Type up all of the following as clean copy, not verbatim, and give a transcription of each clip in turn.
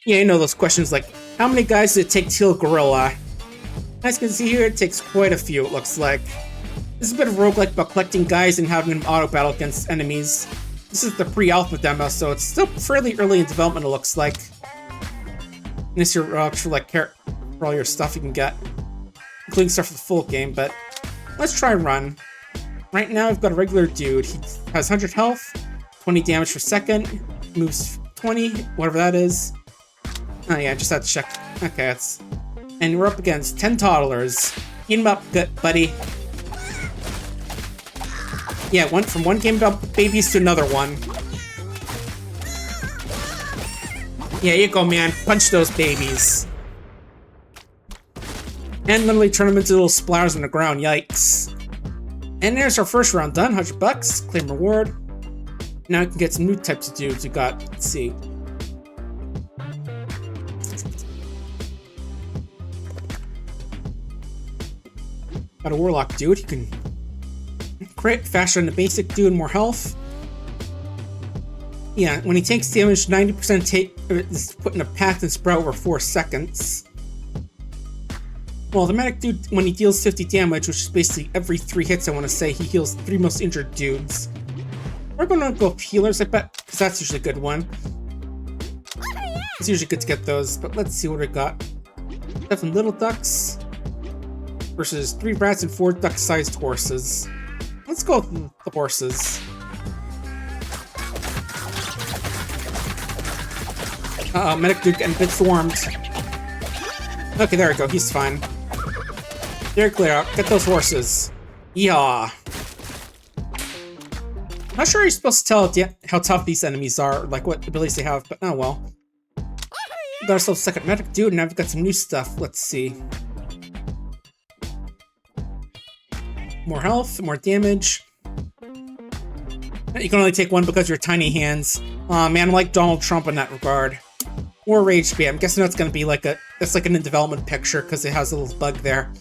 Yeah, you know those questions like, how many guys did it take to kill a gorilla? As you can see here, it takes quite a few, it looks like. This is a bit of roguelike about collecting guys and having them auto-battle against enemies. This is the pre-alpha demo, so it's still fairly early in development, it looks like. Unless you're for like for all your stuff you can get, including stuff for the full game, but let's try run. Right now I've got a regular dude. He has 100 health, 20 damage per second, moves 20, whatever that is. Oh yeah, just had to check. Okay, that's... And we're up against 10 toddlers. Eat him up, good buddy. Yeah, went from one game about babies to another one. Yeah, you go, man. Punch those babies. And literally turn them into little splatters on the ground. Yikes. And there's our first round done. 100 bucks. Claim reward. Now we can get some new types of dudes. We got, let's see. Got a warlock dude. He can crit faster than the basic dude, more health. Yeah, when he takes damage, 90% is put in a path and spread over 4 seconds. Well, the medic dude, when he deals 50 damage, which is basically every 3 hits, I want to say, he heals 3 most injured dudes. We're going to go healers, I bet, because that's usually a good one. It's usually good to get those, but let's see what we got. 7 little ducks versus 3 rats and 4 duck-sized horses. Let's go with the horses. Uh-oh, medic dude getting a bit swarmed. Okay, there we go, he's fine. They're clear out. Get those horses. Yeehaw. Not sure you're supposed to tell how tough these enemies are, like what abilities they have, but oh well. We got ourselves a second medic dude, and now we've got some new stuff. Let's see. More health, more damage. You can only take one because of your tiny hands. Aw, man, I'm like Donald Trump in that regard. Or Rage Bait. I'm guessing that's gonna be like that's like an in development picture because it has a little bug there.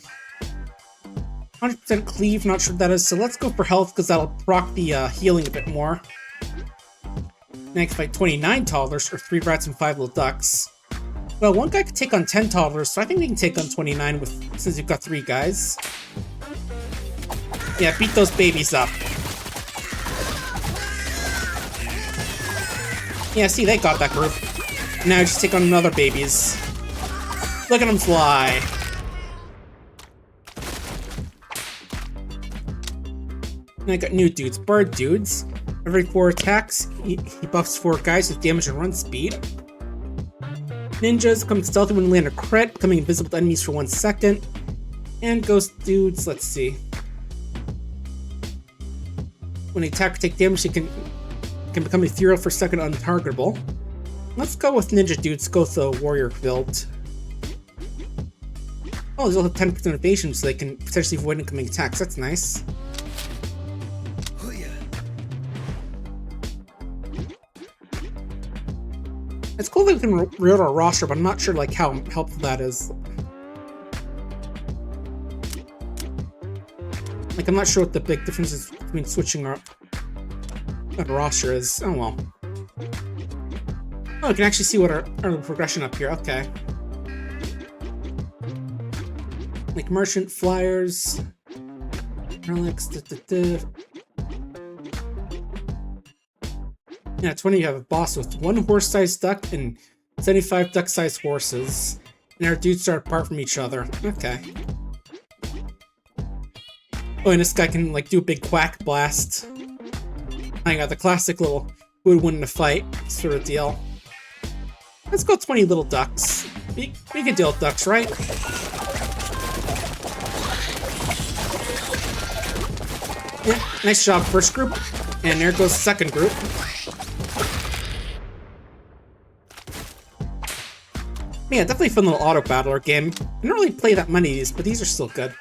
100% cleave, not sure what that is, so let's go for health because that'll proc the healing a bit more. Next fight 29 toddlers, or 3 rats and 5 little ducks. Well, one guy could take on 10 toddlers, so I think we can take on 29 since you've got 3 guys. Yeah, beat those babies up. Yeah, see, they got that group. Now just take on another babies. Look at them fly. And I got new dudes. Bird dudes. Every 4 attacks, he buffs 4 guys with damage and run speed. Ninjas become stealthy when they land a crit, becoming invisible to enemies for 1 second. And ghost dudes, let's see. When they attack or take damage, they can become ethereal for a second, untargetable. Let's go with ninja dudes, go with the warrior build. Oh, they'll have 10% evasion, so they can potentially avoid incoming attacks. That's nice. It's cool that we can reload our roster, but I'm not sure like how helpful that is. Like, I'm not sure what the big difference is between switching our roster is. Oh well. Oh, we can actually see what our progression up here. Okay. Like merchant, flyers, relics, Yeah, 20 you have a boss with 1 horse-sized duck and 75 duck-sized horses. And our dudes are apart from each other. Okay. Oh, and this guy can, like, do a big quack blast. I got the classic little who would win in a fight sort of deal. Let's go 20 little ducks. We can deal with ducks, right? Yeah, nice job, first group. And there goes the second group. Yeah, definitely a fun little auto-battler game. I don't really play that many of these, but these are still good.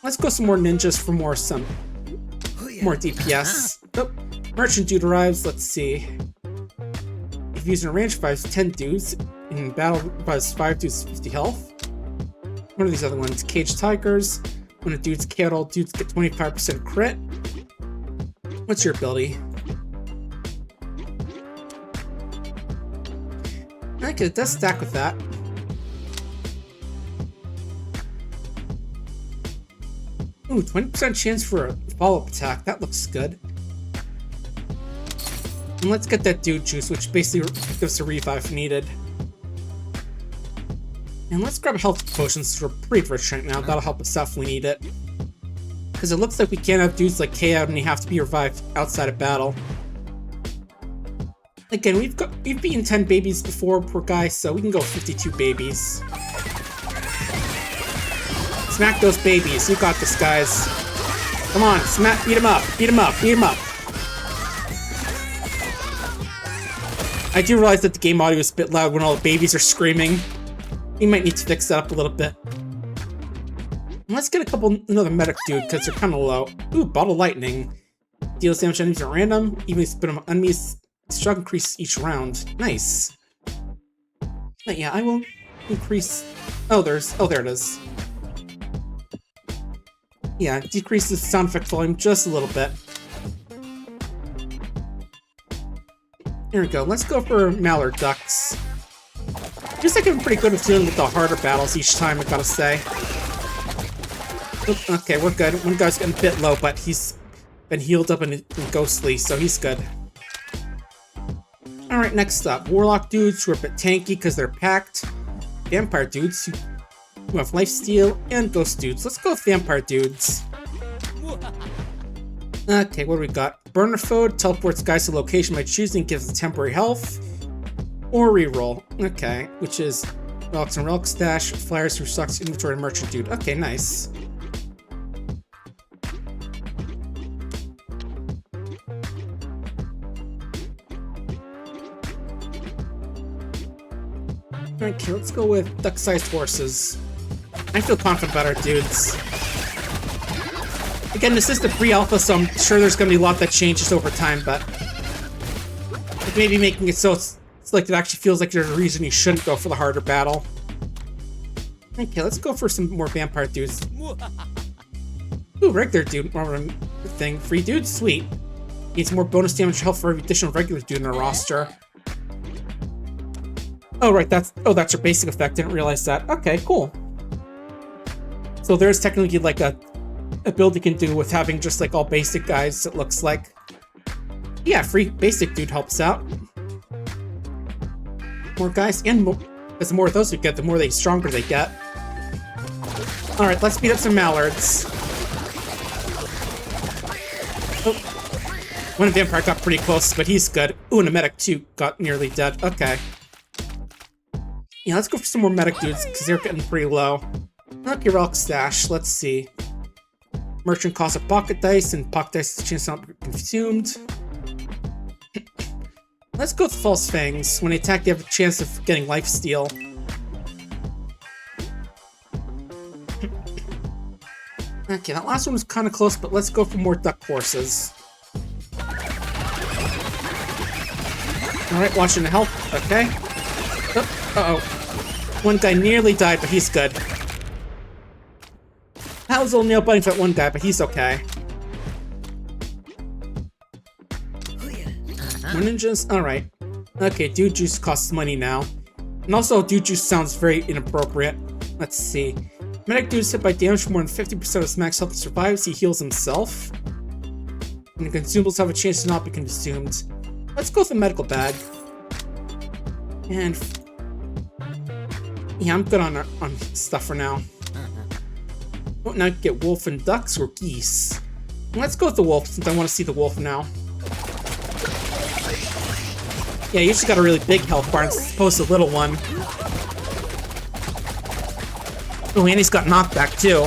Let's go some more ninjas for more DPS. Oh, merchant dude arrives, let's see. If using a range 5, 10 dudes. In battle, revives 5 dudes, 50 health. What are these other ones? Caged tigers. When a dude's KO'd, all dudes get 25% crit. What's your ability? I can Okay, it does stack with that. Ooh, 20% chance for a follow-up attack. That looks good. And let's get that dude juice, which basically gives us a revive if needed. And let's grab health potions. We're pretty rich right now. That'll help us out if we need it. Because it looks like we can't have dudes like KO and you have to be revived outside of battle. Again, we've beaten 10 babies before, poor guy, so we can go 52 babies. Smack those babies. You got this, guys. Come on, beat him up, beat him up, beat him up. I do realize that the game audio is a bit loud when all the babies are screaming. We might need to fix that up a little bit. Let's get another medic dude, because they're kind of low. Ooh, Bottle Lightning. Deals damage to enemies at random. Even spin on enemies, shock increase each round. Nice. But yeah, I will increase... Oh, there it is. Yeah, decreases sound effect volume just a little bit. Here we go. Let's go for Mallard Ducks. Feels like I'm pretty good at dealing with the harder battles each time, I gotta say. Okay, we're good. One guy's getting a bit low, but he's been healed up and ghostly, so he's good. Alright, next up. Warlock dudes who are a bit tanky because they're packed. Vampire dudes who have lifesteal, and ghost dudes. Let's go with vampire dudes. Okay, what do we got? Burner Foe teleports guys to a location by choosing, gives them temporary health. Or reroll. Okay, which is Relics and Relic Stash, Flyers who sucks inventory and merchant dude. Okay, nice. Okay, let's go with duck-sized horses. I feel confident about our dudes. Again, this is the pre-alpha, so I'm sure there's going to be a lot that changes over time, but... like maybe making it so it's like it actually feels like there's a reason you shouldn't go for the harder battle. Okay, let's go for some more vampire dudes. Ooh, regular dude, thing. Free dude? Sweet. Needs more bonus damage health for every additional regular dude in our roster. Oh, right, that's your basic effect. Didn't realize that. Okay, cool. So there's technically like a build you can do with having just like all basic guys, it looks like. Yeah, free basic dude helps out. More guys, and more, as the more of those we get, the more stronger they get. Alright, let's beat up some mallards. Oh. One vampire got pretty close, but he's good. Ooh, and a medic too got nearly dead. Okay. Yeah, let's go for some more medic dudes, because they're getting pretty low. Okay, Relic Stash, let's see. Merchant costs a pocket dice, and pocket dice has a chance to not be consumed. Let's go with False Fangs. When they attack, they have a chance of getting lifesteal. Okay, that last one was kind of close, but let's go for more duck horses. Alright, watching the health. Okay. Oh, uh-oh. One guy nearly died, but he's good. That was a little nail biting for that one guy, but he's okay. More ninjas? Alright. Okay, dude juice costs money now. And also, dude juice sounds very inappropriate. Let's see. Medic dude is hit by damage for more than 50% of his max health and survives. He heals himself. And the consumables have a chance to not be consumed. Let's go with the medical bag. And... yeah, I'm good on stuff for now. Oh, now I can get wolf and ducks or geese. Let's go with the wolf, since I want to see the wolf now. Yeah, you just got a really big health bar as opposed to a little one. Oh, and he's got knockback too.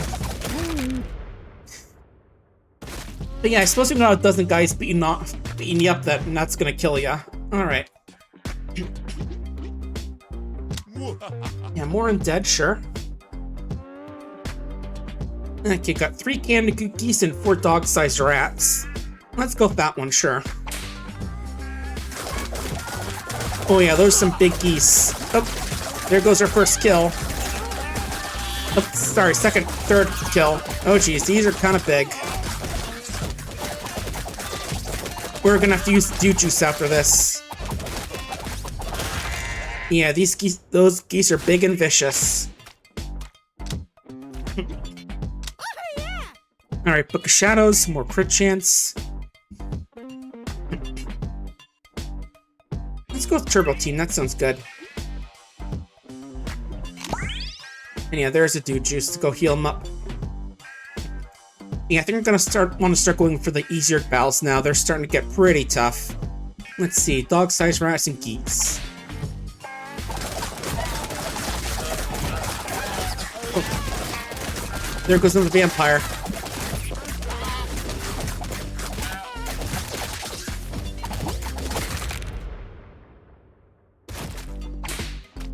But yeah, I suppose you got a dozen guys beating you up, and that's gonna kill ya. Alright. Yeah, more undead, sure. Okay, got 3 candy cookies and 4 dog-sized rats. Let's go with that one, sure. Oh yeah, those are some big geese. Oh, there goes our first kill. Oh, sorry, third kill. Oh geez, these are kind of big. We're gonna have to use dude juice after this. Yeah, those geese are big and vicious. Alright, Book of Shadows, more crit chance. Let's go with Turbo Team, that sounds good. And yeah, there's a dude juice to go heal him up. Yeah, I think I'm gonna want to start going for the easier battles now. They're starting to get pretty tough. Let's see, dog-sized rats and geese. Oh. There goes another vampire.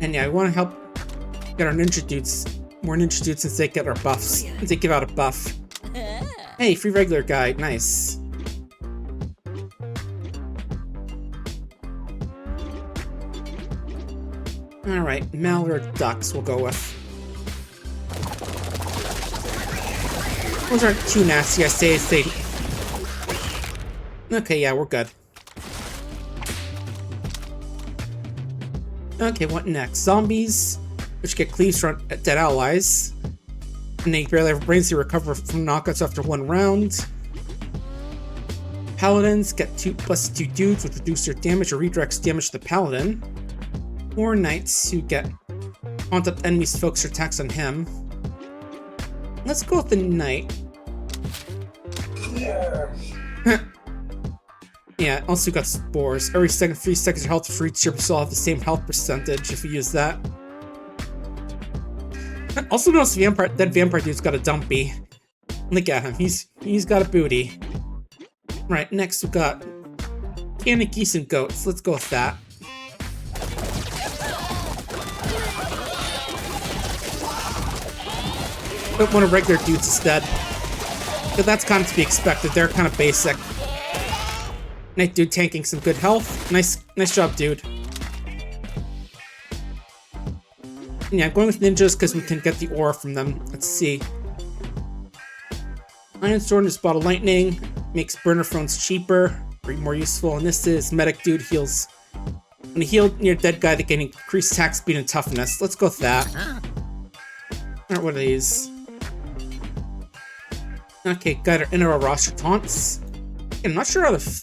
And yeah, I want to help get our ninja dudes, more ninja dudes since they get our buffs. They give out a buff. Hey, free regular guy, nice. Alright, Mallard ducks we'll go with. Those aren't too nasty, I say. Okay, yeah, we're good. Okay, what next? Zombies, which get cleaves from dead allies. And they barely have brains to recover from knockouts after one round. Paladins get 2+2 dudes with reduced their damage or redirects damage to the paladin. Or knights who get haunt up enemies to focus their attacks on him. Let's go with the knight. Yeah, also got spores. Every 3 seconds your health for each ship will have the same health percentage if you use that. Also notice that vampire dude's got a dumpy. Look at him, he's got a booty. Right, next we've got cannon, geese, and goats. Let's go with that. Put one of regular dudes instead. But that's kind of to be expected, they're kind of basic. Knight dude tanking some good health. Nice job, dude. Yeah, I'm going with ninjas because we can get the aura from them. Let's see. Iron Sword is bottle lightning. Makes burner phones cheaper. Or more useful. And this is medic dude heals. When you heal near dead guy, they can increase attack speed and toughness. Let's go with that. Alright, what are these? Okay, got our inner roster taunts. I'm not sure how to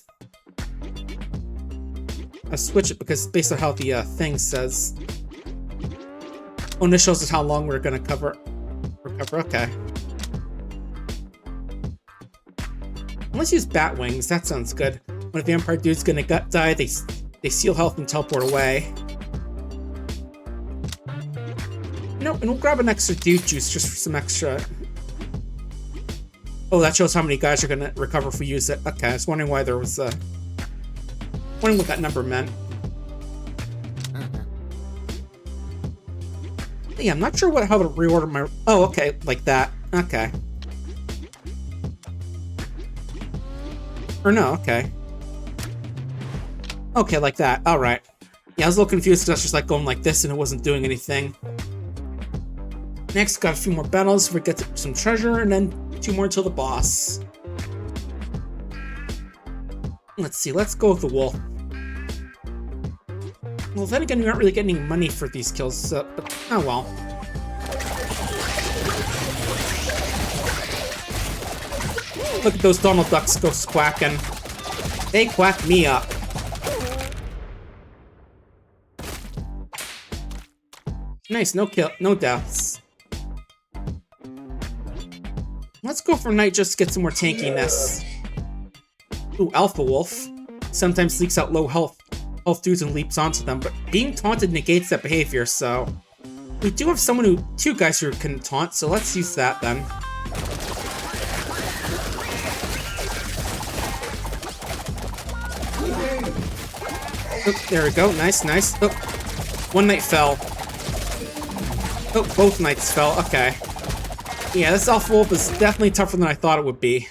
I'll switch it because based on how the thing says. Oh, and this shows us how long we're gonna recover. Okay. Let's use bat wings. That sounds good. When a vampire dude's gonna die, they steal health and teleport away. Nope, and we'll grab an extra dude juice just for some extra. Oh, that shows how many guys are gonna recover if we use it. Okay, I was wondering why there was wondering what that number meant. Yeah, I'm not sure how to reorder my... Oh, okay, like that. Okay. Or no, okay. Okay, like that. Alright. Yeah, I was a little confused because I was just like going like this and it wasn't doing anything. Next, got a few more battles. We get some treasure and then 2 more until the boss. Let's see, let's go with the wolf. Well, then again, we aren't really getting any money for these kills, but oh well. Look at those Donald Ducks go squawking. They quack me up. Nice, no deaths. Let's go for Knight just to get some more tankiness. Ooh, Alpha Wolf. Sometimes leaks out low health dudes and leaps onto them, but being taunted negates that behavior, so... We do have two guys who can taunt, so let's use that then. Oh, there we go, nice. Oh, one knight fell. Oh, both knights fell, okay. Yeah, this Alpha Wolf is definitely tougher than I thought it would be.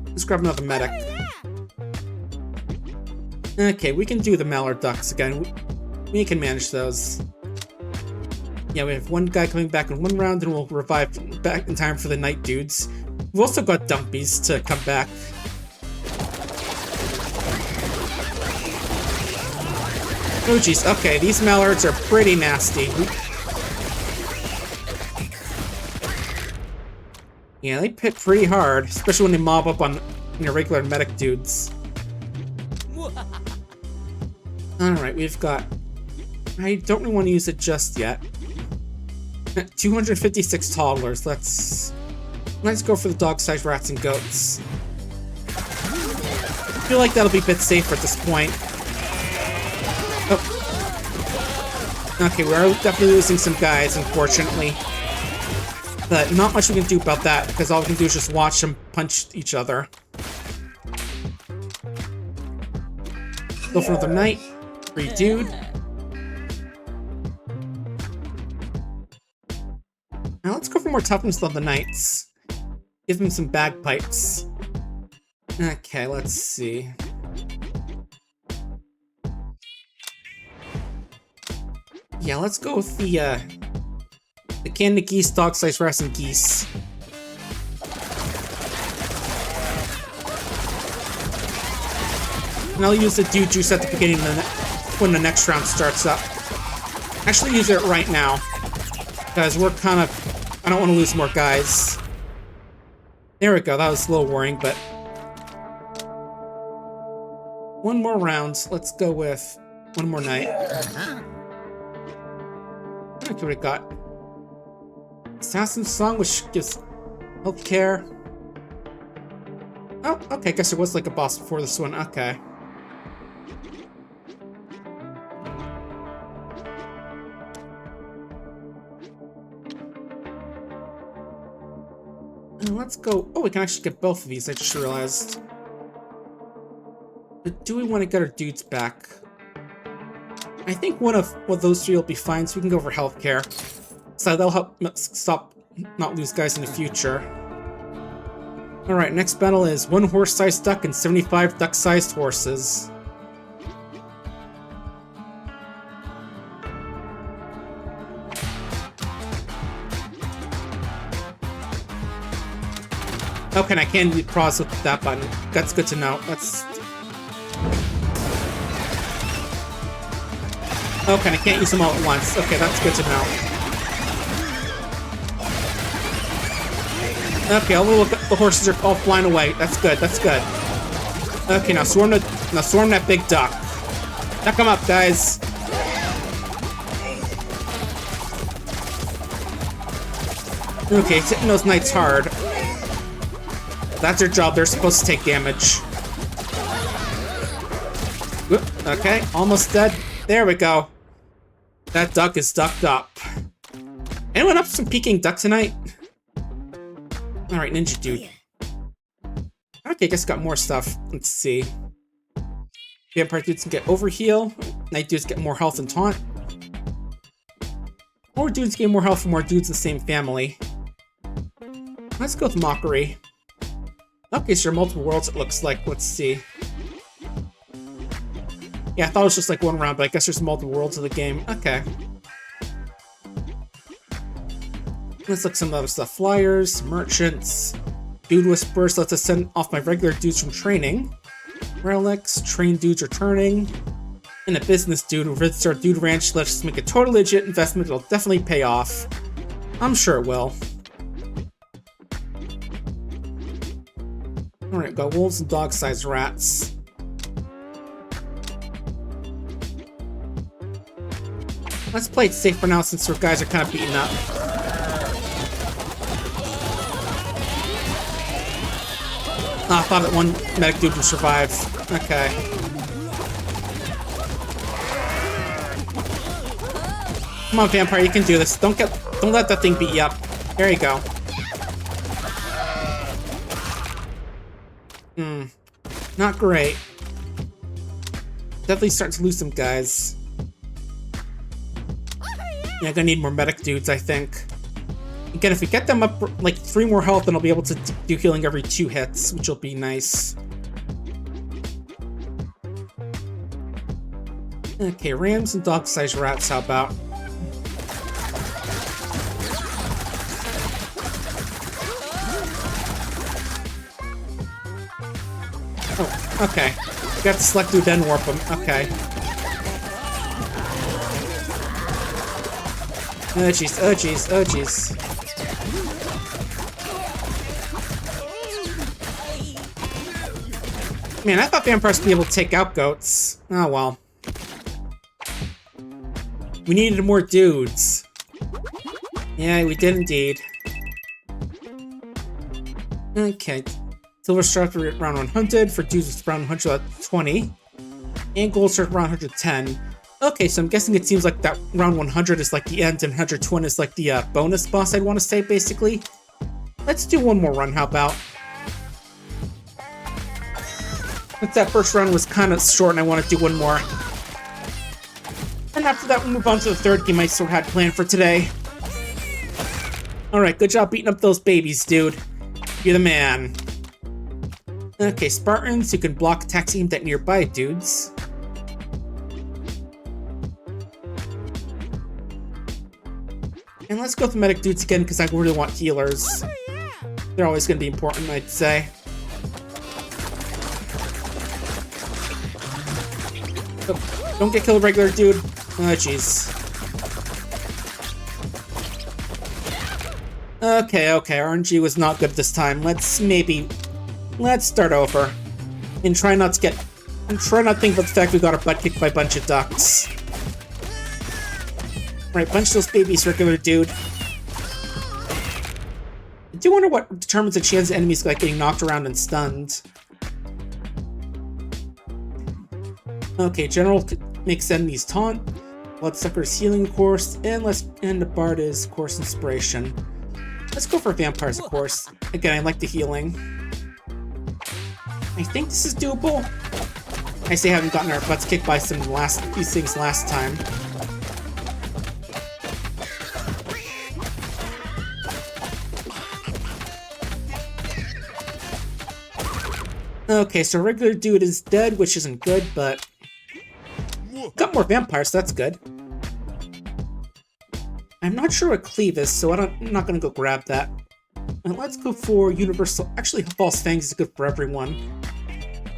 Let's grab another medic. Okay, we can do the Mallard Ducks again. We can manage those. Yeah, we have one guy coming back in one round, and we'll revive back in time for the Knight dudes. We've also got Dumpies to come back. Oh jeez, okay, these mallards are pretty nasty. Yeah, they hit pretty hard, especially when they mob up on your regular medic dudes. Alright, we've got... I don't really want to use it just yet. 256 toddlers, let's go for the dog-sized rats and goats. I feel like that'll be a bit safer at this point. Oh. Okay, we are definitely losing some guys, unfortunately. But not much we can do about that, because all we can do is just watch them punch each other. Go for another knight. Free dude. Now let's go for more toughness on the knights. Give them some bagpipes. Okay, let's see. Yeah, let's go with the candy geese, dog-sized rats, and geese. And I'll use the dude juice at the beginning when the next round starts up. Actually, use it right now. Because we're kind of... I don't want to lose more guys. There we go, that was a little worrying, but... One more round. Let's go with one more night. Okay, what we got. Assassin's Song, which gives healthcare. Oh, okay, I guess there was like a boss before this one. Okay. Let's go. Oh, we can actually get both of these, I just realized. But do we want to get our dudes back? I think one of those three will be fine, so we can go for healthcare. So that'll help stop not lose guys in the future. Alright, next battle is 1 horse-sized duck and 75 duck-sized horses. Okay, and I can do pros with that button. That's good to know. Let's... Okay, I can't use them all at once. Okay, that's good to know. Okay, the horses are all flying away. That's good, that's good. Okay, now swarm that big duck. Knock him up, guys. Okay, it's hitting those knights hard. That's their job, they're supposed to take damage. Whoop, okay, almost dead. There we go. That duck is ducked up. Anyone up for some Peking duck tonight? Alright, ninja dude. Okay, guess got more stuff. Let's see. Vampire dudes can get overheal. Night dudes get more health and taunt. More dudes gain more health from more dudes in the same family. Let's go with mockery. Okay, so there are multiple worlds, it looks like. Let's see. Yeah, I thought it was just like one round, but I guess there's multiple worlds of the game. Okay. Let's look at some other stuff. Flyers, merchants, dude whispers lets us send off my regular dudes from training. Relics, trained dudes returning. And a business dude who visits our dude ranch lets us make a total legit investment that'll definitely pay off. I'm sure it will. Alright, got wolves and dog-sized rats. Let's play it safe for now since our guys are kind of beaten up. Oh, I thought that one medic dude would survive. Okay. Come on, vampire, you can do this. Don't let that thing beat you up. There you go. Not great. Definitely starting to lose some guys. Yeah, gonna need more medic dudes, I think. Again, if we get them up like 3 more health, then I'll be able to do healing every 2 hits, which will be nice. Okay, rams and dog-sized rats, how about? Oh, okay. Got to select dude, then warp them. Okay. Oh jeez, oh jeez, oh jeez. Man, I thought vampires would be able to take out goats. Oh well. We needed more dudes. Yeah, we did indeed. Okay. Silver starts around 100, for dudes it's around 120. And gold starts around 110. Okay, so I'm guessing it seems like that round 100 is like the end and 120 is like the bonus boss, I'd want to say, basically. Let's do one more run, how about? Since that first run was kind of short and I want to do one more. And after that, we'll move on to the third game I sort of had planned for today. Alright, good job beating up those babies, dude. You're the man. Okay, Spartans, you can block attacks aimed at nearby dudes. And let's go with the medic dudes again, because I really want healers. They're always going to be important, I'd say. Oh, don't get killed, regular dude. Oh, jeez. Okay, RNG was not good this time. Let's start over. And try not to think about the fact we got our butt kicked by a bunch of ducks. Right, punch those babies, regular dude. I do wonder what determines the chance of enemies like getting knocked around and stunned. Okay, General makes enemies taunt. Bloodsucker's healing, of course, and the Bard is, of course, inspiration. Let's go for vampires, of course. Again, I like the healing. I think this is doable. I say I haven't gotten our butts kicked by these things last time. Okay, so regular dude is dead, which isn't good, but got more vampires, so that's good. I'm not sure what cleave is, so I'm not gonna go grab that. And let's go for universal. Actually, false fangs is good for everyone.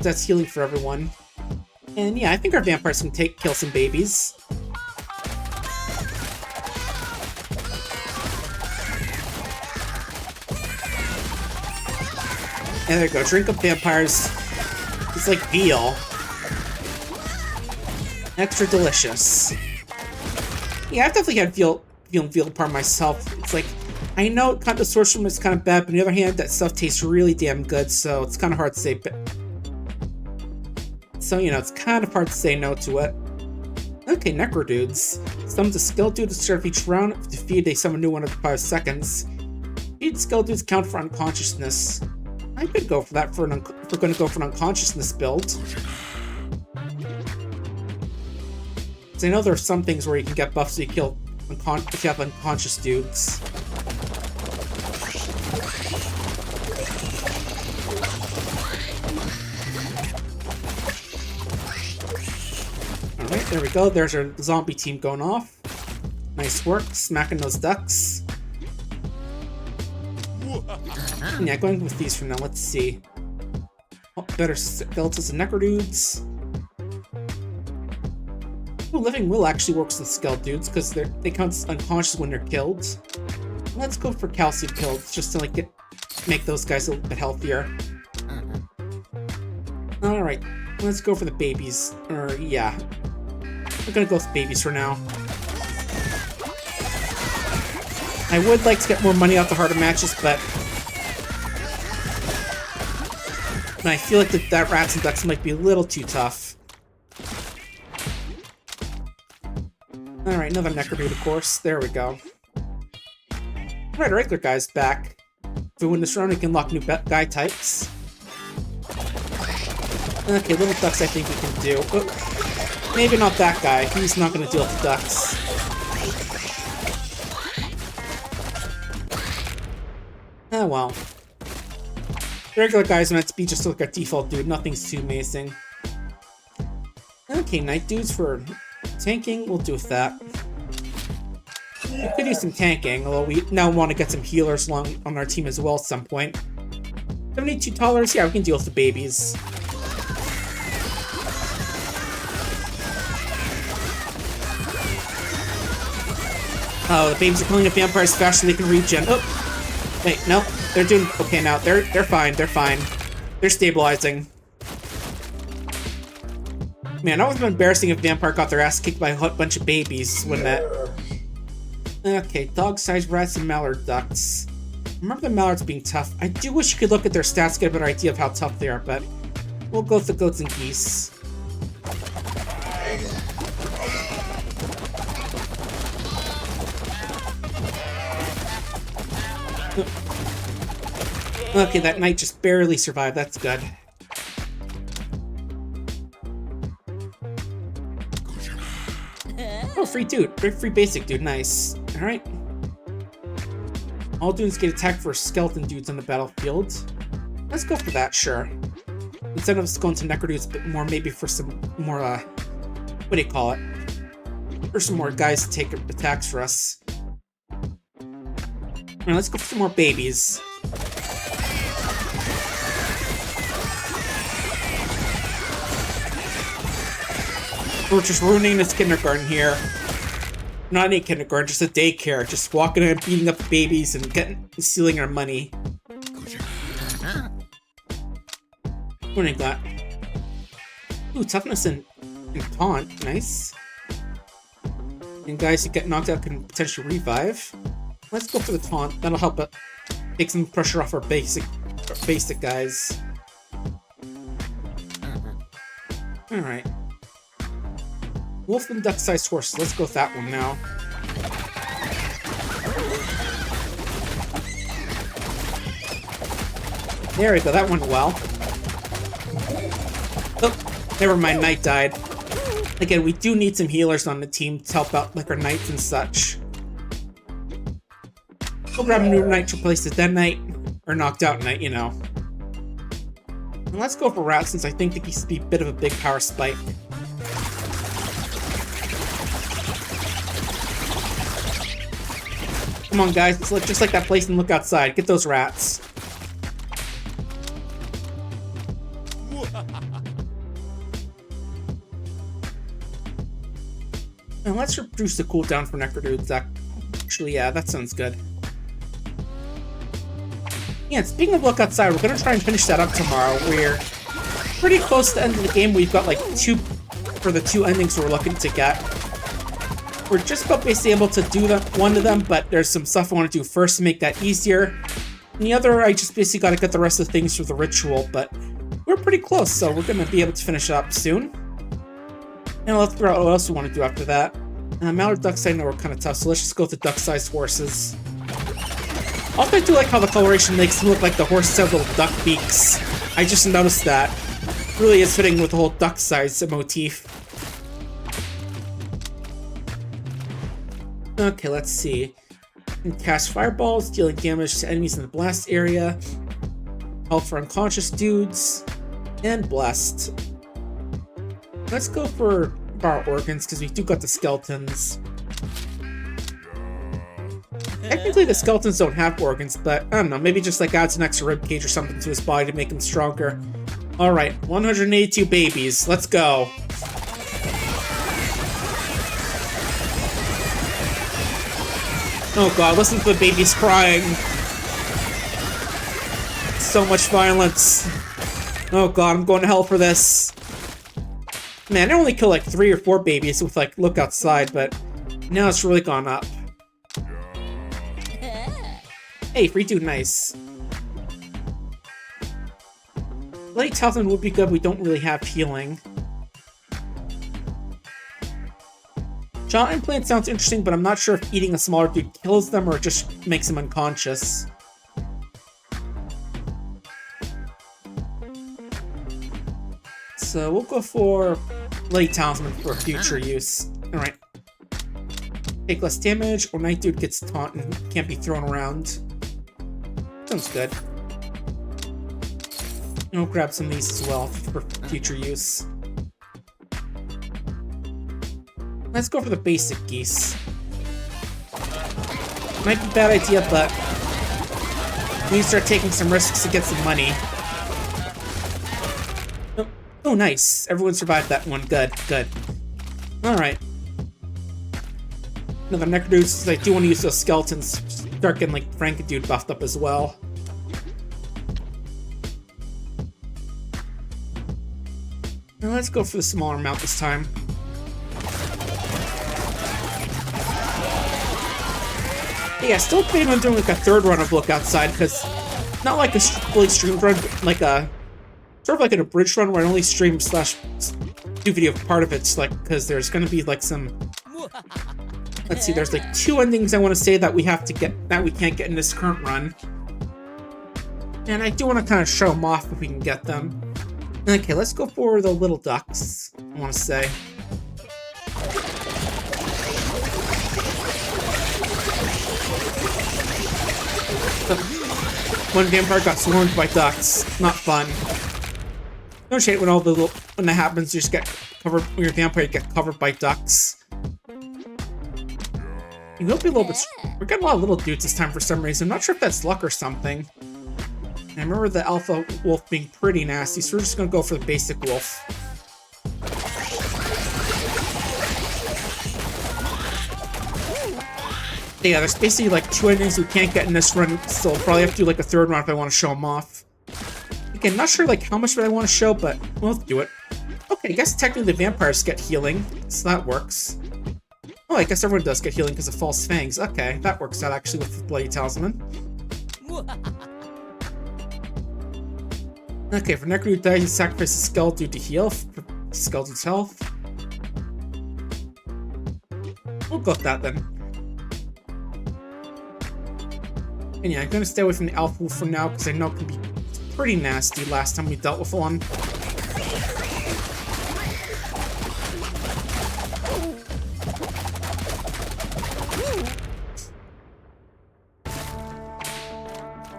That's healing for everyone. And yeah, I think our vampires can kill some babies. And there you go, drink up vampires. It's like veal. Extra delicious. Yeah, I've definitely had veal part myself. It's like, I know the sorcerer is kind of bad, but on the other hand, that stuff tastes really damn good, so it's kind of hard to say. So, you know, it's kind of hard to say no to it. Okay, Necro Dudes. Summons a Skill Dude to start each round. If defeated, they summon a new one every 5 seconds. Each Skill Dudes count for unconsciousness. I could go for that if we're going to go for an unconsciousness build. Because I know there are some things where you can get buffs so you kill if you have unconscious dudes. Alright, there we go. There's our zombie team going off. Nice work, smacking those ducks. Yeah, going with these for now. Let's see. Oh, better skeletons and necro dudes. Oh, Living Will actually works with skeleton dudes because they count unconscious when they're killed. Let's go for calcium kills just to make those guys a little bit healthier. All right, let's go for the babies. Yeah, we're gonna go with babies for now. I would like to get more money out the harder matches, but I feel like that rats and ducks might be a little too tough. Alright, another Necro Dude, of course. There we go. Alright, regular guy's back. If we win this round, we can unlock new guy types. Okay, little ducks I think we can do. But maybe not that guy. He's not going to deal with the ducks. Oh well. The regular guy's meant to be just like a default dude. Nothing's too amazing. Okay, Night Dudes for tanking, we'll do with that. We could use some tanking, although we now want to get some healers on our team as well at some point. 72 toddlers, yeah, we can deal with the babies. Oh, the babies are killing the vampires faster than they can regen. Oh! Wait, no. They're doing okay now. They're fine. They're fine. They're stabilizing. Man, that would have been embarrassing if Vampire got their ass kicked by a bunch of babies, wouldn't it? Okay, dog-sized rats and mallard ducks. Remember the mallards being tough. I do wish you could look at their stats to get a better idea of how tough they are, but we'll go with the goats and geese. Okay, that knight just barely survived. That's good. Oh, free dude. Free basic dude. Nice. Alright. All dudes get attacked for skeleton dudes on the battlefield. Let's go for that, sure. Instead of just going to necro dudes a bit more, maybe for some more, what do you call it? For some more guys to take attacks for us. Alright, let's go for some more babies. We're just ruining this kindergarten here. Not any kindergarten, just a daycare. Just walking in and beating up the babies and stealing our money. What do we got? Ooh, toughness and taunt. Nice. And guys who get knocked out can potentially revive. Let's go for the taunt. That'll help take some pressure off our basic guys. Alright. Wolf and duck-sized horses. Let's go with that one now. There we go. That went well. Oh, never mind. Knight died. Again, we do need some healers on the team to help out, like our knights and such. We'll grab a new knight to replace the dead knight, or knocked out knight, you know. And let's go for rat, since I think that he's to be a bit of a big power spike. Come on, guys. Let's look just like that place and look outside. Get those rats. And let's reduce the cooldown for necro dudes. Actually, yeah, that sounds good. Yeah, speaking of look outside, we're gonna try and finish that up tomorrow. We're pretty close to the end of the game. We've got like the two endings we're looking to get. We're just about basically able to do one of them, but there's some stuff I want to do first to make that easier. And the other, I just basically got to get the rest of the things for the ritual, but we're pretty close, so we're going to be able to finish it up soon. And let's figure out what else we want to do after that. Mallard ducks, I know we're kind of tough, so let's just go with the duck-sized horses. Also, I do like how the coloration makes them look like the horses have little duck beaks. I just noticed that. It really is fitting with the whole duck-size motif. Okay, let's see. You can cast fireballs, dealing damage to enemies in the blast area. Health for unconscious dudes. And blessed. Let's go for our organs, because we do got the skeletons. Technically, the skeletons don't have organs, but I don't know, maybe just like adds an extra rib cage or something to his body to make him stronger. Alright, 182 babies. Let's go. Oh god, listen to the babies crying. So much violence. Oh god, I'm going to hell for this. Man, I only killed like 3 or 4 babies with like look outside, but now it's really gone up. Hey, free dude, nice. Late Talton would be good, we don't really have healing. Jaw implant sounds interesting, but I'm not sure if eating a smaller dude kills them or it just makes them unconscious. So we'll go for Late Talisman for future use. Alright. Take less damage, or Night Dude gets taunt and can't be thrown around. Sounds good. And we'll grab some of these as well for future use. Let's go for the basic geese. Might be a bad idea, but we need to start taking some risks to get some money. Oh, nice. Everyone survived that one. Good, good. Alright. Another Necro Dude, since I do want to use those skeletons. Start getting, like, Franken-Dude buffed up as well. Now let's go for the smaller amount this time. Yeah, still planning on doing like a third run of Look Outside, because not like a fully streamed run, but like a sort of like an abridged run where I only stream / do video part of it, like because there's gonna be like some. Let's see, there's like 2 endings I want to say that we have to get that we can't get in this current run, and I do want to kind of show them off if we can get them. Okay, let's go for the little ducks. I want to say. One vampire got swarmed by ducks. Not fun. No shade when when that happens. You just get covered. When you're a vampire, you get covered by ducks. You will be a little bit. We're getting a lot of little dudes this time for some reason. I'm not sure if that's luck or something. And I remember the alpha wolf being pretty nasty, so we're just gonna go for the basic wolf. Yeah, there's basically like 2 endings we can't get in this run, so I'll probably have to do like a third run if I want to show them off. Again, not sure like how much I want to show, but we'll do it. Okay, I guess technically the vampires get healing, so that works. Oh, I guess everyone does get healing because of false fangs. Okay, that works out actually with the Bloody Talisman. Okay, for Necro Dude dies, you sacrifice a Skull Dude to heal for Skull Dude's health. We'll go with that then. And yeah, I'm gonna stay away from the Alpha Wolf for now because I know it can be pretty nasty last time we dealt with one.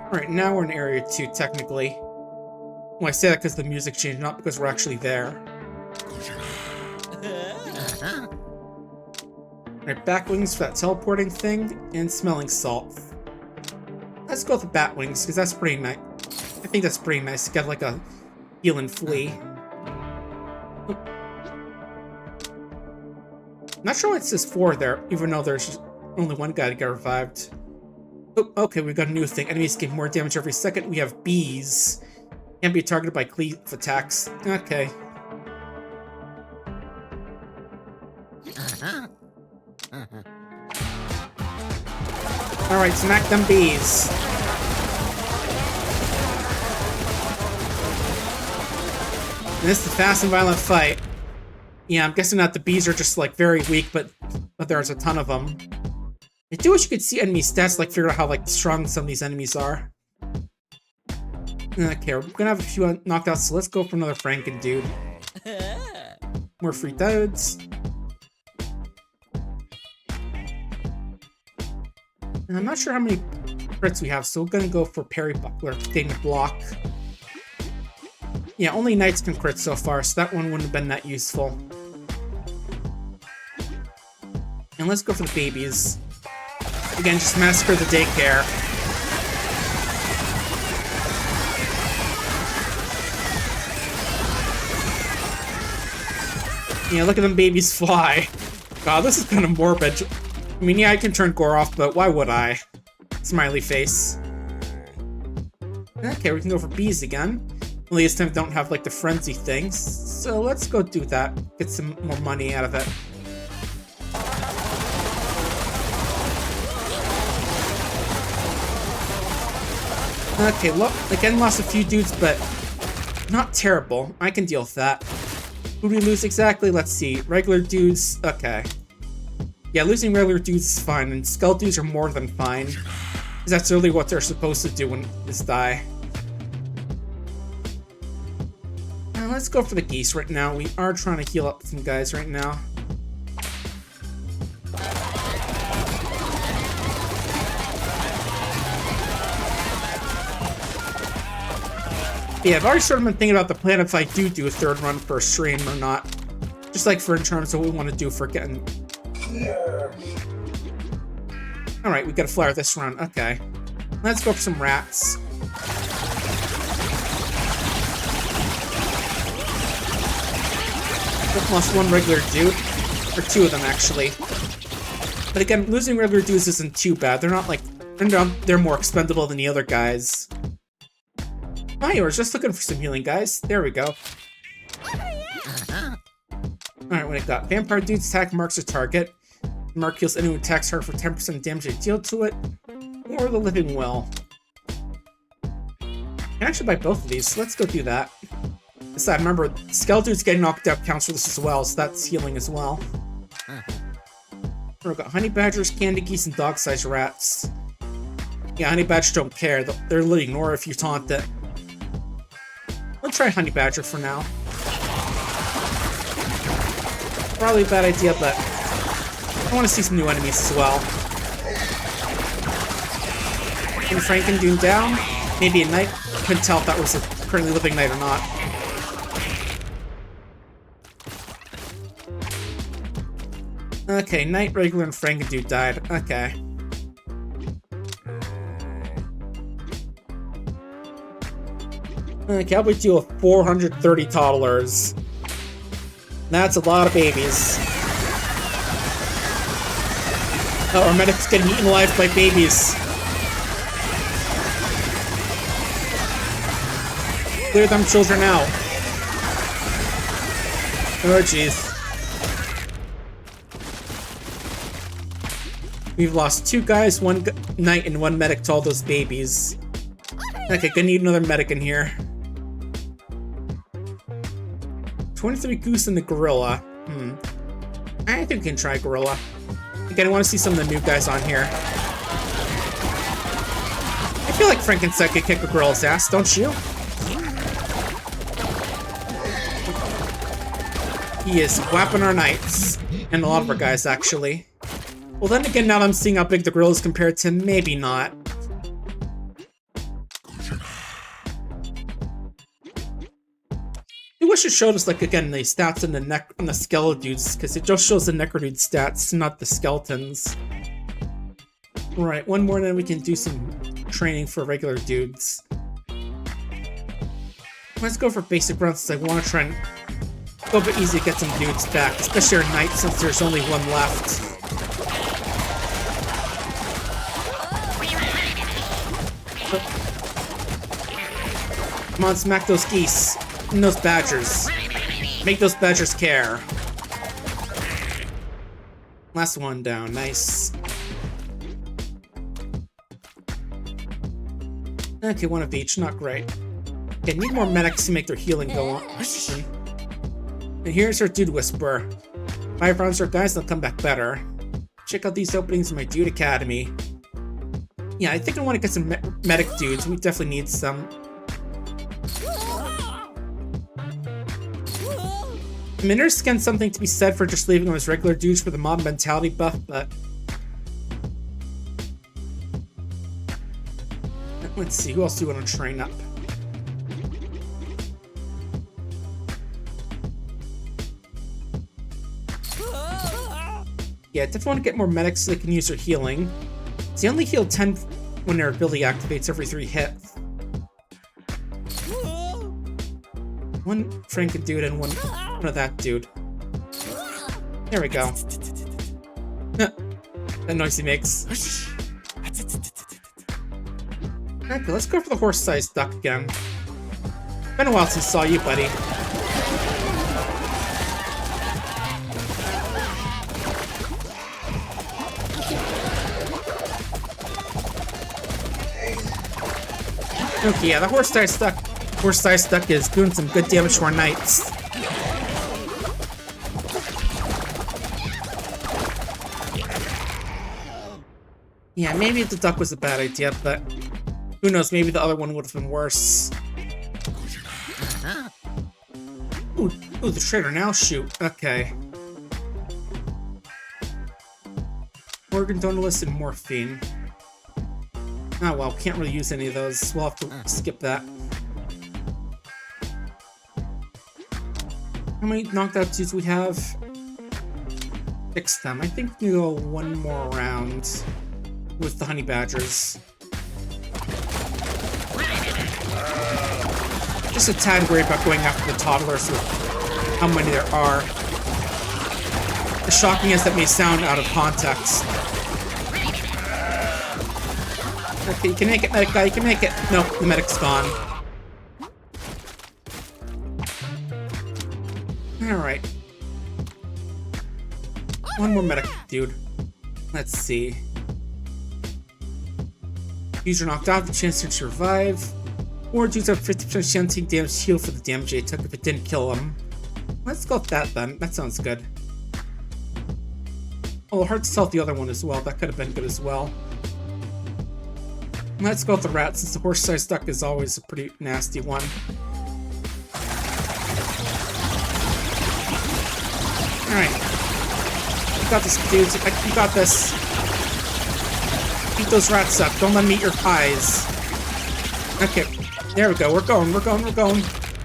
Alright, now we're in Area 2, technically. Well, I say that because the music changed, not because we're actually there. Alright, back wings for that teleporting thing, and smelling salt. Let's go with the bat wings, because that's pretty nice. I think that's pretty nice to get like a heal and flee. Not sure why it says 4 there, even though there's only one guy to get revived. Oh, okay, we've got a new thing. Enemies get more damage every second. We have bees. Can't be targeted by cleave attacks. Okay. Alright, smack them bees. And this is a fast and violent fight. Yeah, I'm guessing that the bees are just like very weak, but there's a ton of them. I do wish you could see enemy stats, like figure out how like strong some of these enemies are. Okay, we're gonna have a few knockouts, so let's go for another Franken Dude. More free diodes. And I'm not sure how many crits we have, so we're gonna go for Parry Buckler, getting a block. Yeah, only knights can crit so far, so that one wouldn't have been that useful. And let's go for the babies. Again, just massacre the daycare. Yeah, look at them babies fly. God, this is kind of morbid. I mean, yeah, I can turn gore off, but why would I? Smiley face. Okay, we can go for bees again. Only this time we don't have, like, the frenzy things. So let's go do that. Get some more money out of it. Okay, look, again, lost a few dudes, but not terrible. I can deal with that. Who do we lose exactly? Let's see. Regular dudes. Okay. Yeah, losing regular dudes is fine, and skull dudes are more than fine. Because that's really what they're supposed to do when this die. Now, let's go for the geese right now. We are trying to heal up some guys right now. Yeah, I've already sort of been thinking about the plan if I do a third run for a stream or not. Just like for in terms of what we want to do for getting... Alright, we gotta flare this run. Okay. Let's go for some rats. Lost one regular dude. Or 2 of them, actually. But again, losing regular dudes isn't too bad. They're not like... They're more expendable than the other guys. Oh, you were just looking for some healing, guys. There we go. Alright, what I got? Vampire dude's attack marks a target. The mark heals anyone who attacks her for 10% damage they deal to it. Or the living will. I can actually buy both of these, so let's go do that. Besides, remember, Skeleton's getting knocked out counts for this as well, so that's healing as well. We've got honey badgers, candy geese, and dog-sized rats. Yeah, honey badgers don't care. They'll literally ignore if you taunt it. Let's try honey badger for now. Probably a bad idea, but I want to see some new enemies as well. And Frankendoon down. Maybe a knight. Couldn't tell if that was a currently living knight or not. Okay, knight, regular, and Frankendoon died. Okay. Okay, how about we do a 430 toddlers? That's a lot of babies. Oh, our medic's getting eaten alive by babies. Clear them children out. Oh, jeez. We've lost 2 guys, 1 knight, and 1 medic to all those babies. Okay, gonna need another medic in here. 23 goose and the gorilla. I think we can try gorilla. Again, I want to see some of the new guys on here. I feel like Frankenstein could kick a gorilla's ass, don't you? He is whapping our knights. And a lot of our guys, actually. Well, then again, now that I'm seeing how big the gorilla is compared to him, maybe not. I wish it showed us, like, again, the stats in the on the skeleton dudes, because it just shows the necro dude stats, not the skeletons. Right, one more, and then we can do some training for regular dudes. Let's go for basic runs, since I want to try and go a bit easy to get some dudes back, especially our knight, since there's only 1 left. Come on, smack those geese. And those badgers. Make those badgers care. Last one down. Nice. Okay, 1 of each. Not great. Okay, need more medics to make their healing go on. And here's our Dude Whisperer. 5 rounds are guys, they'll come back better. Check out these openings in my Dude Academy. Yeah, I think I want to get some medic dudes. We definitely need some. I mean, there's again something to be said for just leaving them as regular dudes for the mob mentality buff, but... Let's see, who else do you want to train up? Yeah, definitely want to get more medics so they can use their healing. So they only heal 10 when their ability activates every 3 hits. 1 Franken dude and one of that dude. There we go. That noise he makes. Okay, let's go for the horse-sized duck again. Been a while since I saw you, buddy. Okay, yeah, the horse-sized duck is doing some good damage to our knights. Yeah, maybe the duck was a bad idea, but who knows, maybe the other one would have been worse. Ooh, the trader now shoot. Okay. Organ Donalist and Morphine. Oh well, can't really use any of those. We'll have to skip that. How many knocked out dudes we have? 6 them. I think we can go 1 more round with the honey badgers. Just a tad worried about going after the toddlers with how many there are. As shocking as that may sound out of context. Okay, you can make it, medic guy, you can make it. No, the medic's gone. Alright. One more medic, dude. Let's see. User knocked out, the chance to survive. Or dudes have 50% chance to take damage heal for the damage they took if it didn't kill him. Let's go with that then. That sounds good. Oh, hard to tell the other one as well. That could have been good as well. Let's go with the rat, since the horse-sized duck is always a pretty nasty one. Alright. You got this, dudes. You got this. Eat those rats up. Don't let them eat your pies. Okay. There we go. We're going.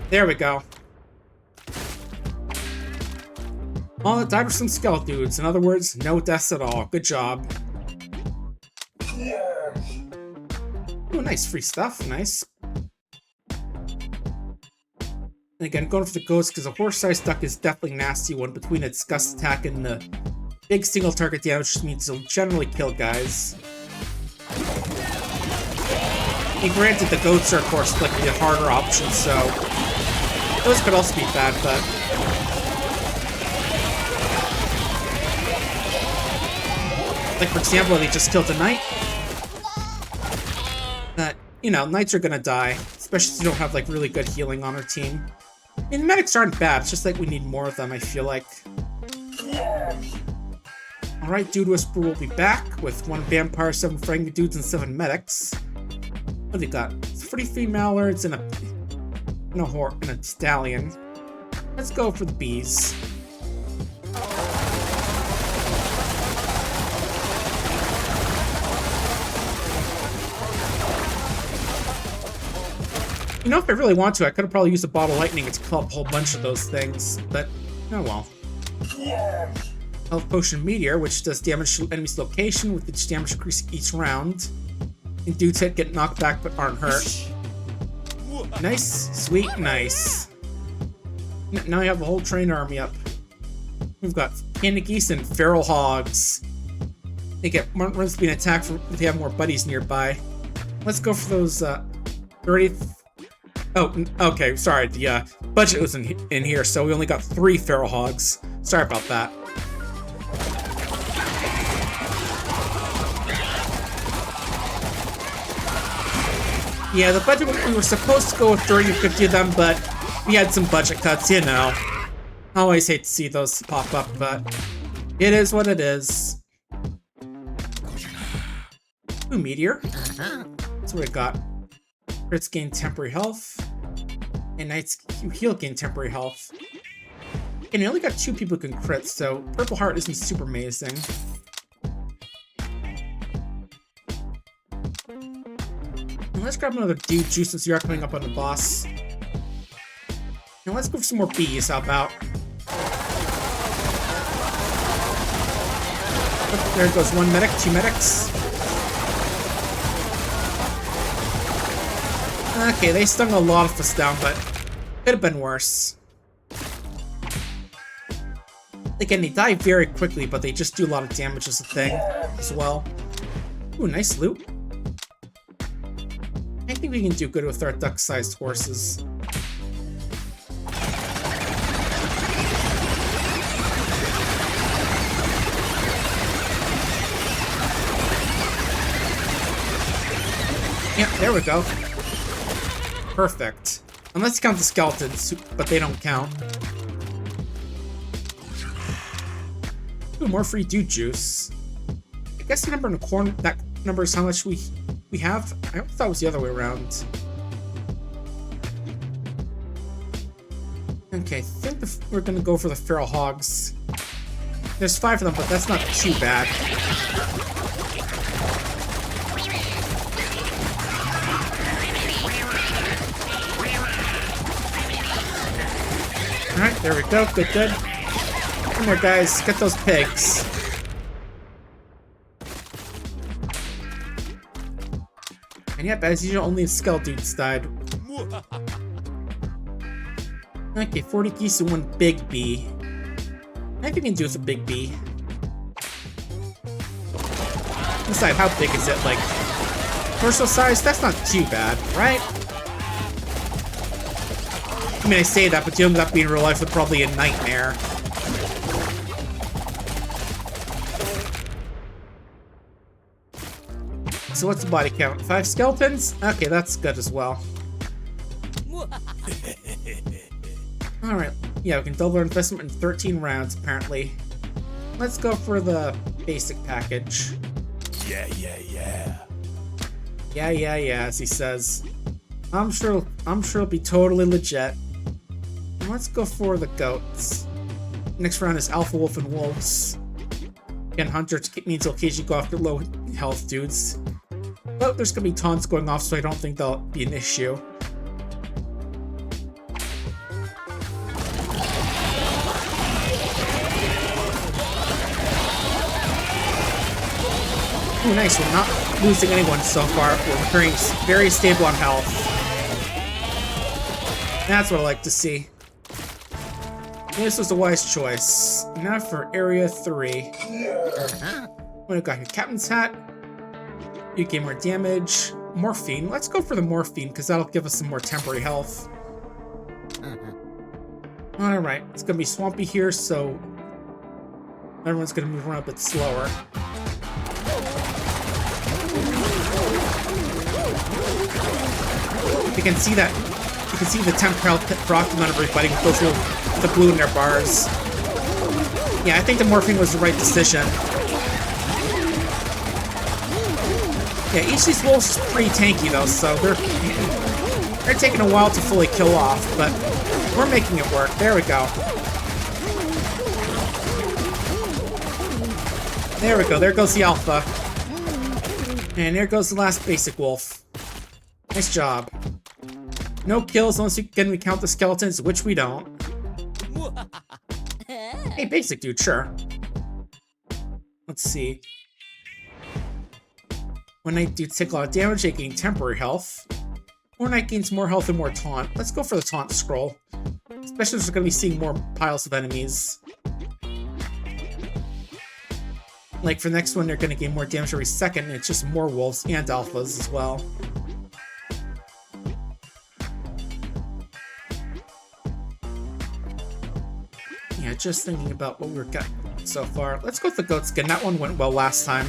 There we go. All that died were some skeleton dudes. In other words, no deaths at all. Good job. Ooh, nice free stuff. Nice. And again, going for the ghost because a horse-sized duck is definitely a nasty one. Between its gust attack and the big single target damage, which means it'll generally kill guys. And granted, the goats are, of course, like the harder option, so those could also be bad, but like, for example, they just killed a knight. You know, knights are gonna die, especially if you don't have, like, really good healing on our team. I mean, medics aren't bad, it's just like we need more of them, I feel like. Alright, Dude Whisperer will be back with 1 vampire, 7 friendly dudes, and 7 medics. What do we got? 43 mallards and a stallion. Let's go for the bees. You know, if I really want to, I could have probably used a bottle of lightning to kill up a whole bunch of those things, but oh well. Health Potion Meteor, which does damage to enemy's location, with its damage increasing each round. And dudes hit get knocked back but aren't hurt. Nice, sweet, nice. Now we have a whole train army up. We've got candy geese and feral hogs. They get more runs being attacked if they have more buddies nearby. Let's go for those 30. Oh, okay, sorry, the budget was in here, so we only got 3 feral hogs. Sorry about that. Yeah, the budget, we were supposed to go with 30 or 50 of them, but we had some budget cuts, you know. I always hate to see those pop up, but it is what it is. Ooh, Meteor. That's what we got. Crits gain temporary health, and Knights heal gain temporary health. And we only got 2 people who can crit, so Purple Heart isn't super amazing. And let's grab another dude juice since you are coming up on the boss. And let's go for some more bees, how about? Oh, there goes 1 medic, 2 medics. Okay, they stung a lot of us down, but could have been worse. Again, they die very quickly, but they just do a lot of damage as a thing as well. Ooh, nice loot. I think we can do good with our duck-sized horses. Yep, there we go. Perfect. And let's count the skeletons, but they don't count. Ooh, more free dude juice. I guess the number in the corner, that number is how much we have? I thought it was the other way around. Okay, I think we're gonna go for the feral hogs. There's 5 of them, but that's not too bad. Alright, there we go. Good, good. Come here, guys. Get those pigs. And yep, as usual, only the skeleton dudes died. Okay, 40 geese and 1 big bee. I think we can do with a big B. Decide how big is it, like, torso size? That's not too bad, right? I mean, I say that, but dealing with that being in real life would probably be a nightmare. So what's the body count? 5 skeletons? Okay, that's good as well. Alright, yeah, we can double our investment in 13 rounds, apparently. Let's go for the basic package. Yeah. Yeah, as he says. I'm sure it'll be totally legit. Let's go for the goats. Next round is Alpha Wolf and Wolves. Again, Hunter means he'll occasionally go after low health dudes. But there's gonna be taunts going off, so I don't think that'll be an issue. Oh, nice. We're not losing anyone so far. We're appearing very stable on health. That's what I like to see. This was a wise choice. Now for Area 3. What do we got here? Captain's Hat. You gain more damage. Morphine. Let's go for the morphine, because that'll give us some more temporary health. Alright, it's going to be swampy here, so everyone's going to move around a bit slower. You can see that. You can see the temporary health dropping on everybody with those little, the blue in their bars. Yeah, I think the morphine was the right decision. Yeah, each of these wolves is pretty tanky though, so they're taking a while to fully kill off, but we're making it work. There we go. There we go. There goes the alpha. And there goes the last basic wolf. Nice job. No kills unless we can count the skeletons, which we don't. Hey, basic dude, sure. Let's see. One night dudes take a lot of damage, they gain temporary health. One night gains more health and more taunt. Let's go for the taunt scroll. Especially if we're going to be seeing more piles of enemies. Like for the next one, they're going to gain more damage every second, and it's just more wolves and alphas as well. Yeah, just thinking about what we're getting so far. Let's go with the goat skin. That one went well last time.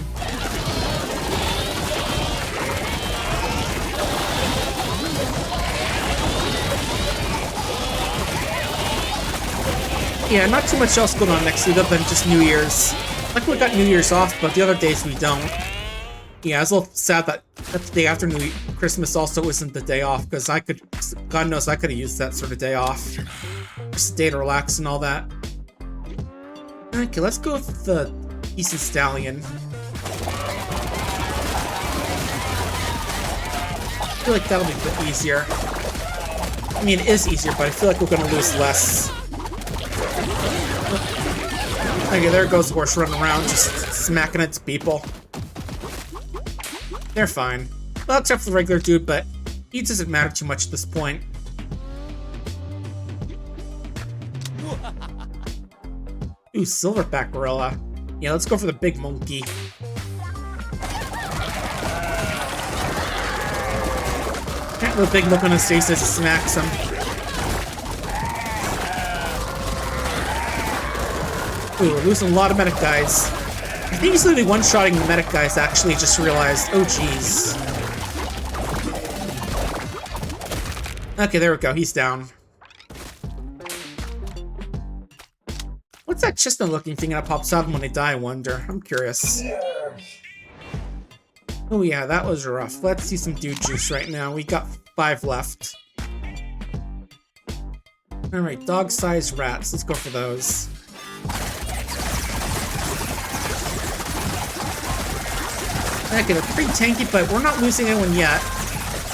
Yeah, not too much else going on next week other than just New Year's. Like we got New Year's off, but the other days we don't. Yeah, I was a little sad that the day after Christmas also isn't the day off, because I could, God knows I could have used that sort of day off. Just a day to relax and all that. Okay, let's go with the Eastern Stallion. I feel like that'll be a bit easier. I mean, it is easier, but I feel like we're gonna lose less. Okay, there goes the horse running around, just smacking its people. They're fine. Well, except for the regular dude, but he doesn't matter too much at this point. Ooh, silverback gorilla. Yeah, let's go for the big monkey. That little big look on his face as he smacks him. Ooh, we're losing a lot of medic guys. I think he's literally one-shotting the medic guys, actually, just realized. Oh, jeez. Okay, there we go. He's down. What's that chestnut-looking thing that pops out when they die, I wonder? I'm curious. Oh, yeah, that was rough. Let's see some dude juice right now. We got 5 left. Alright, dog-sized rats. Let's go for those. Okay, they're pretty tanky, but we're not losing anyone yet.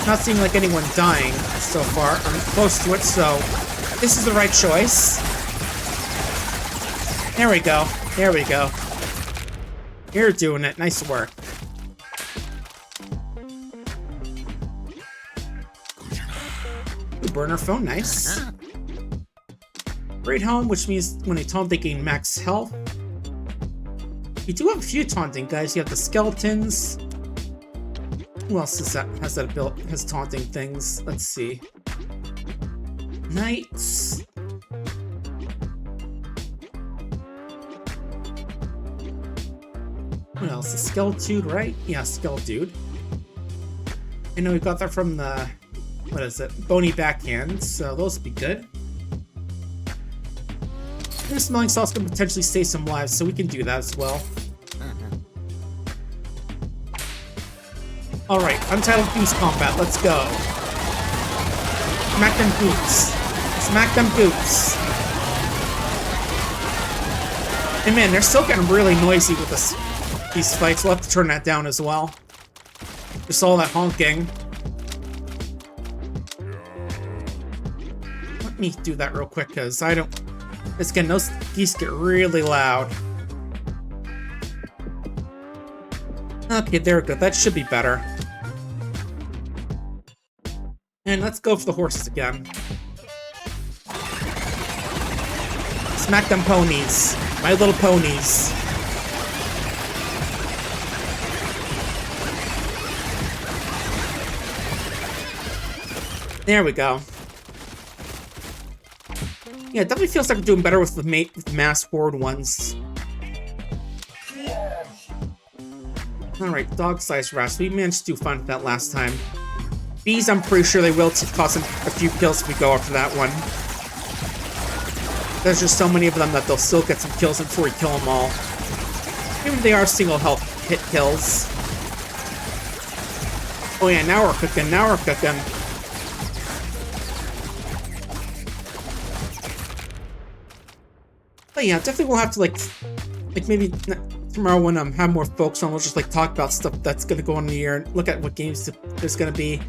Not seeing like anyone dying so far. I'm close to it, so this is the right choice. There we go. There we go. You're doing it. Nice work. Ooh, burner phone. Nice. Great Helm, which means when they taunt, they gain max health. You do have a few taunting guys. You have the skeletons. Who else is that has that ability? Has taunting things? Let's see. Knights. What else? The Skeletude, right? Yeah, Skeletude. I know we got that from the, what is it? Bony Backhand, so those would be good. And smelling salts can potentially save some lives, so we can do that as well. Alright, Untitled Goose Combat, let's go. Smack them goops. Smack them goops. And man, they're still getting really noisy with these fights. We'll have to turn that down as well. Just all that honking. Let me do that real quick, because I don't... It's getting, those geese get really loud. Okay, there we go. That should be better. And let's go for the horses again. Smack them ponies. My little ponies. There we go. Yeah, it definitely feels like we're doing better with the mass horde ones. Alright, dog-sized rats. We managed to do fun with that last time. Bees, I'm pretty sure they will cost them a few kills if we go after that one. There's just so many of them that they'll still get some kills before we kill them all. Even if they are single health hit kills. Oh yeah, now we're cooking, now we're cooking. But yeah, definitely we'll have to like maybe tomorrow when I have more folks on, we'll just like talk about stuff that's gonna go on in the year and look at what games there's gonna be,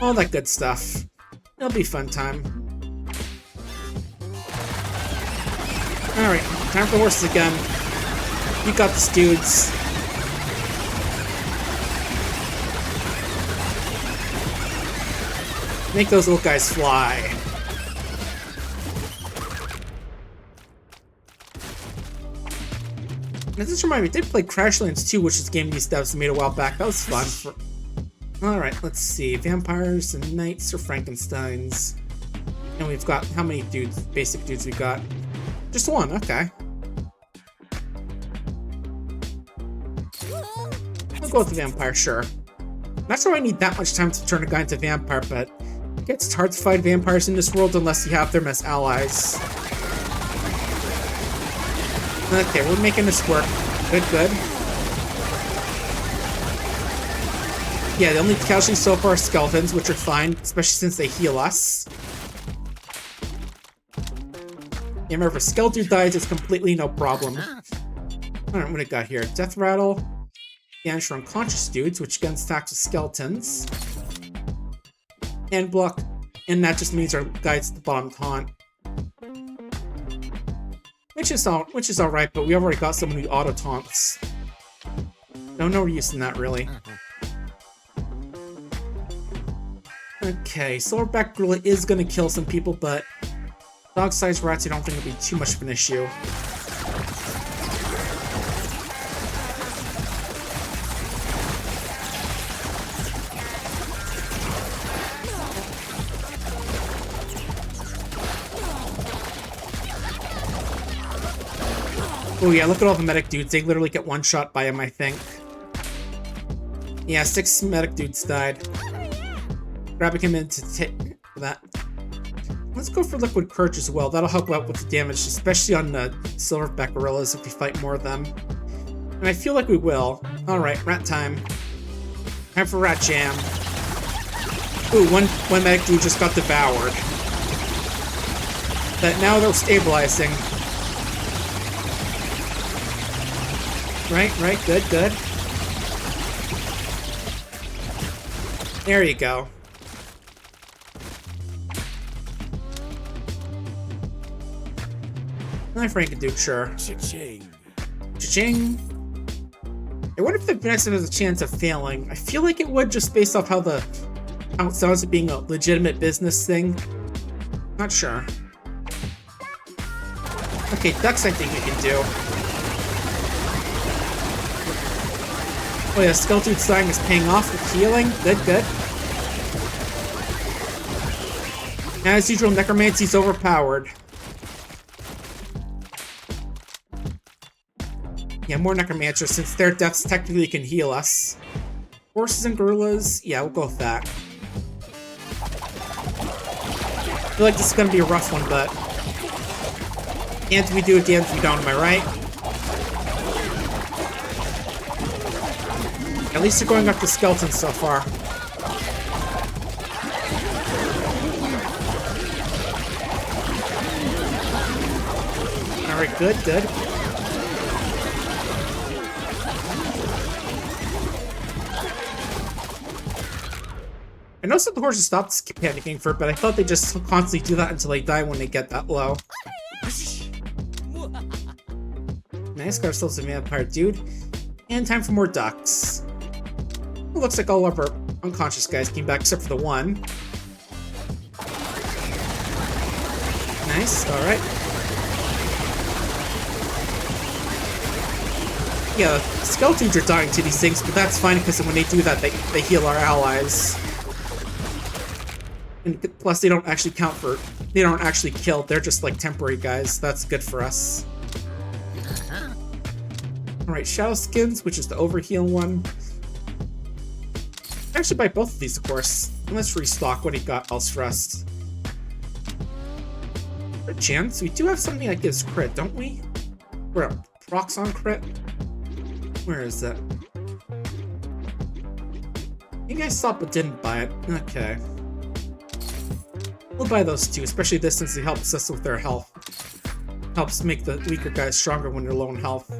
all that good stuff. It'll be a fun time. All right, time for horses again. You got this, dudes. Make those little guys fly. Now, this reminds me, I did play Crashlands 2, which is a game these devs made a while back. That was fun. Alright, let's see. Vampires and knights or Frankensteins. And we've got, how many dudes, basic dudes we got? Just one, okay. I'll go with the vampire, sure. Not sure I need that much time to turn a guy into vampire, but it's hard to fight vampires in this world unless you have them as allies. Okay, we're making this work. Good, good. Yeah, the only casualties so far are skeletons, which are fine, especially since they heal us. Yeah, remember, if a skeleton dies, it's completely no problem. Alright, what do we got here? Death Rattle. Banish for unconscious dudes, which again attacks with skeletons. And block. And that just means our guys at the bottom taunt. Which is alright, but we already got someone who auto taunts. No use in that really. Okay, Silverback Gorilla is gonna kill some people, but dog-sized rats I don't think will be too much of an issue. Oh yeah, look at all the medic dudes. They literally get one shot by him, I think. Yeah, 6 medic dudes died. Grabbing him in to take that. Let's go for Liquid Courage as well. That'll help out with the damage, especially on the Silverback Gorillas if we fight more of them. And I feel like we will. Alright, rat time. Time for Rat Jam. Ooh, one medic dude just got devoured. But now they're stabilizing. Right, good, good. There you go. Another Frankendude, sure. Cha-ching. Cha-ching. I wonder if the next one has a chance of failing. I feel like it would, just based off how it sounds like being a legitimate business thing. Not sure. Okay, ducks I think we can do. Oh yeah, Skeleton's dying is paying off with healing. Good, good. As usual, Necromancy's overpowered. Yeah, more Necromancers, since their deaths technically can heal us. Horses and gorillas, yeah, we'll go with that. I feel like this is gonna be a rough one, but... And we do it, and we don't, am I right? At least they're going up the skeletons so far. Alright, good, good. I noticed that the horses stopped panicking for it, but I thought they just constantly do that until they die when they get that low. Nice, got ourselves a vampire dude. And time for more ducks. It looks like all of our unconscious guys came back except for the one. Nice, alright. Yeah, skeletons are dying to these things, but that's fine because when they do that, they heal our allies. And plus, they don't actually count for... They don't actually kill, they're just like temporary guys. That's good for us. Alright, Shadow Skins, which is the overheal one. I actually buy both of these, of course. And let's restock. What do you got else for us? For a chance, we do have something that gives crit, don't we? We're a procs on crit. Where is that? You guys saw it but didn't buy it. Okay. We'll buy those two, especially this since it helps us with their health. Helps make the weaker guys stronger when they're low in health.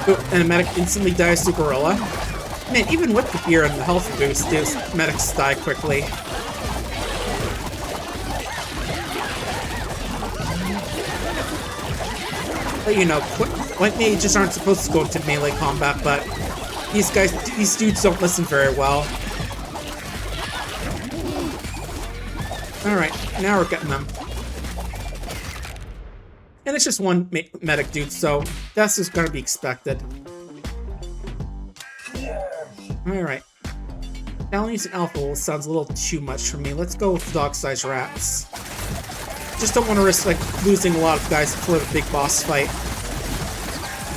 Oh, and a medic instantly dies to Gorilla. Man, even with the beer and the health boost, those medics die quickly. But you know, white mages aren't supposed to go into melee combat, but these dudes don't listen very well. Alright, now we're getting them. And it's just one medic dude, so that's just gonna be expected. Alright. Colonies and alpha sounds a little too much for me. Let's go with dog-sized rats. Just don't want to risk, like, losing a lot of guys before the big boss fight.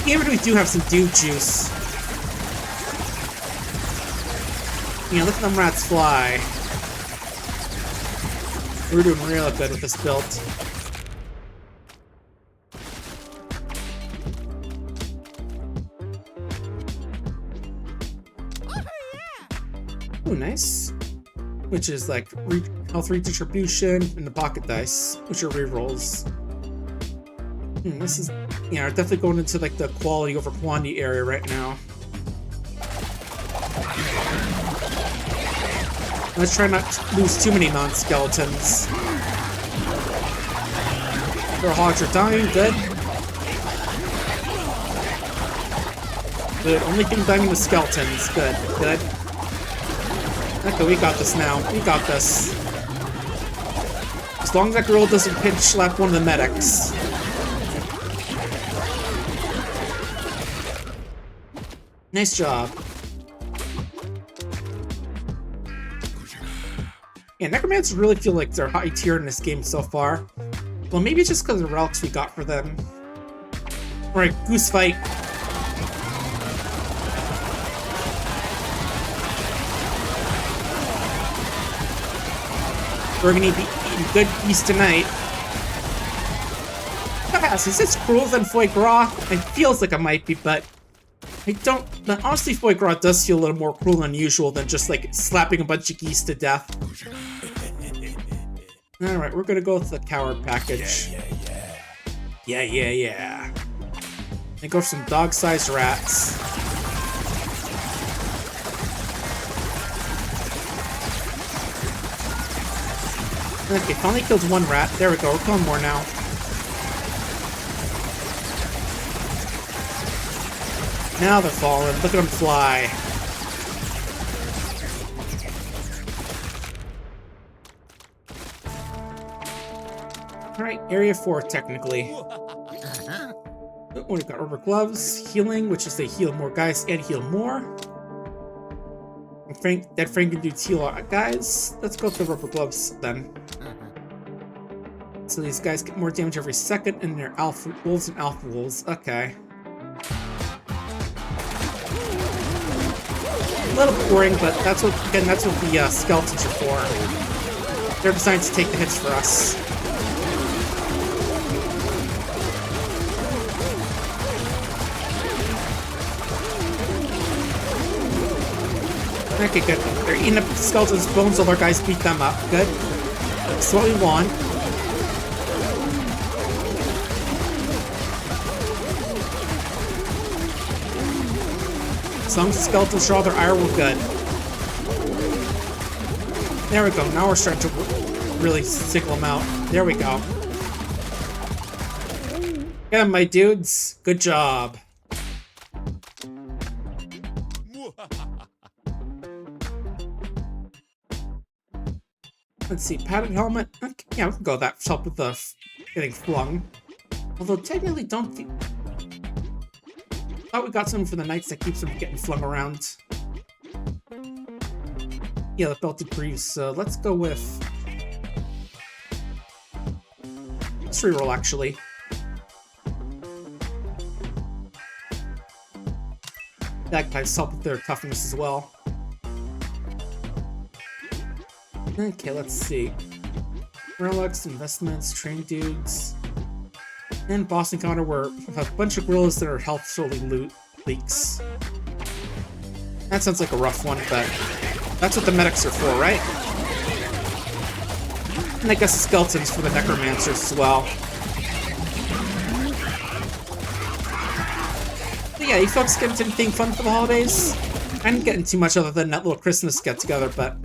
Even if we do have some dude juice. You know, look at them rats fly. We're doing real good with this build. Ooh, nice. Which is like health redistribution and the pocket dice, which are rerolls. This is, yeah, we're definitely going into like the quality over quantity area right now. Let's try not to lose too many non-skeletons. Their hogs are dying, good. Good, only thing dying was skeletons, good, good. Okay, we got this now. We got this. As long as that girl doesn't pinch slap one of the medics. Nice job. Yeah, Necromancers really feel like they're high tier in this game so far. Well, maybe it's just because of the relics we got for them. Alright, Goose Fight. We're gonna be eating good feast tonight. Yes, is this crueler than foie gras? It feels like it might be, but I don't. But honestly, foie gras does feel a little more cruel than usual than just like slapping a bunch of geese to death. Alright, we're gonna go with the coward package. Yeah. And go for some dog-sized rats. Okay, finally killed one rat. There we go, we're killing more now. Now they're falling. Look at them fly. Alright, area 4 technically. Oh, we've got rubber gloves, healing, which is they heal more guys and heal more. And that Franken dudes heal guys. Let's go with the rubber gloves then. So these guys get more damage every second, and they're alpha wolves and alpha wolves. Okay. A little boring, but that's what the skeletons are for. They're designed to take the hits for us. Okay, good. They're eating up the skeletons' bones while our guys beat them up. Good. That's what we want. As long as the skeletons draw their ire, we're good. There we go. Now we're starting to really sickle them out. There we go. Get them, my dudes. Good job. Let's see, padded helmet. Okay, yeah, we can go with that to help with the getting flung. Although technically, don't think. Thought we got something for the knights that keeps them getting flung around. Yeah, the belted greaves. So let's go with. Let's reroll actually. That guy's help with their toughness as well. Okay, let's see. Relics, investments, train dudes. And boss encounter where a bunch of gorillas that are health slowly loot leaks. That sounds like a rough one, but that's what the medics are for, right? And I guess the skeletons for the necromancers as well. But yeah, you folks get into anything fun for the holidays? I didn't get into too much other than that little Christmas get-together, but...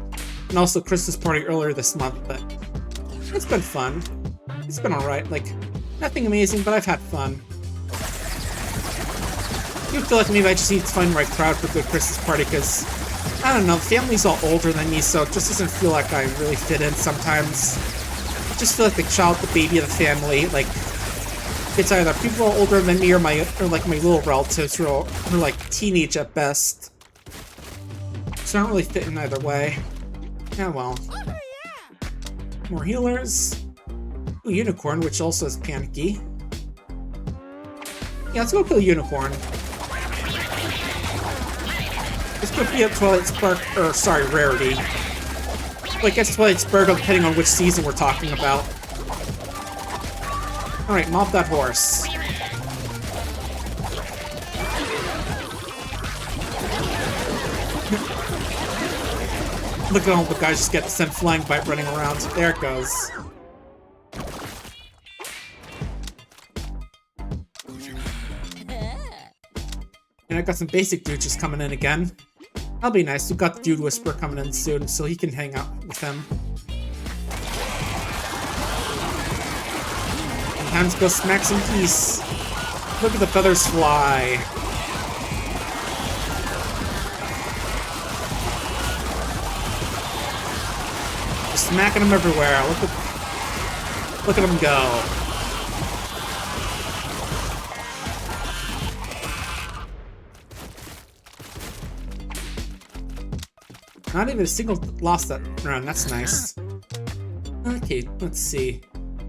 And also Christmas party earlier this month, but... It's been fun. It's been alright, like... Nothing amazing, but I've had fun. You feel like maybe I just need to find the right crowd for a good Christmas party, because... I don't know, the family's all older than me, so it just doesn't feel like I really fit in sometimes. I just feel like the child, the baby of the family, like... It's either people older than me or like my little relatives who are like teenage at best. So I don't really fit in either way. Yeah, well. More healers. Ooh, unicorn, which also is panicky. Yeah, let's go kill a unicorn. This could be a Twilight Spark, or sorry, rarity. Well, I guess Twilight Spark depending on which season we're talking about. Alright, mob that horse. Look at all the guys just get sent flying by running around. There it goes. And I got some basic dudes just coming in again. That'll be nice. We've got the Dude Whisperer coming in soon, so he can hang out with him. Time to go smack some geese. Look at the feathers fly. Just smacking them everywhere. Look at them go. Not even a single loss that round. That's nice. Okay, let's see.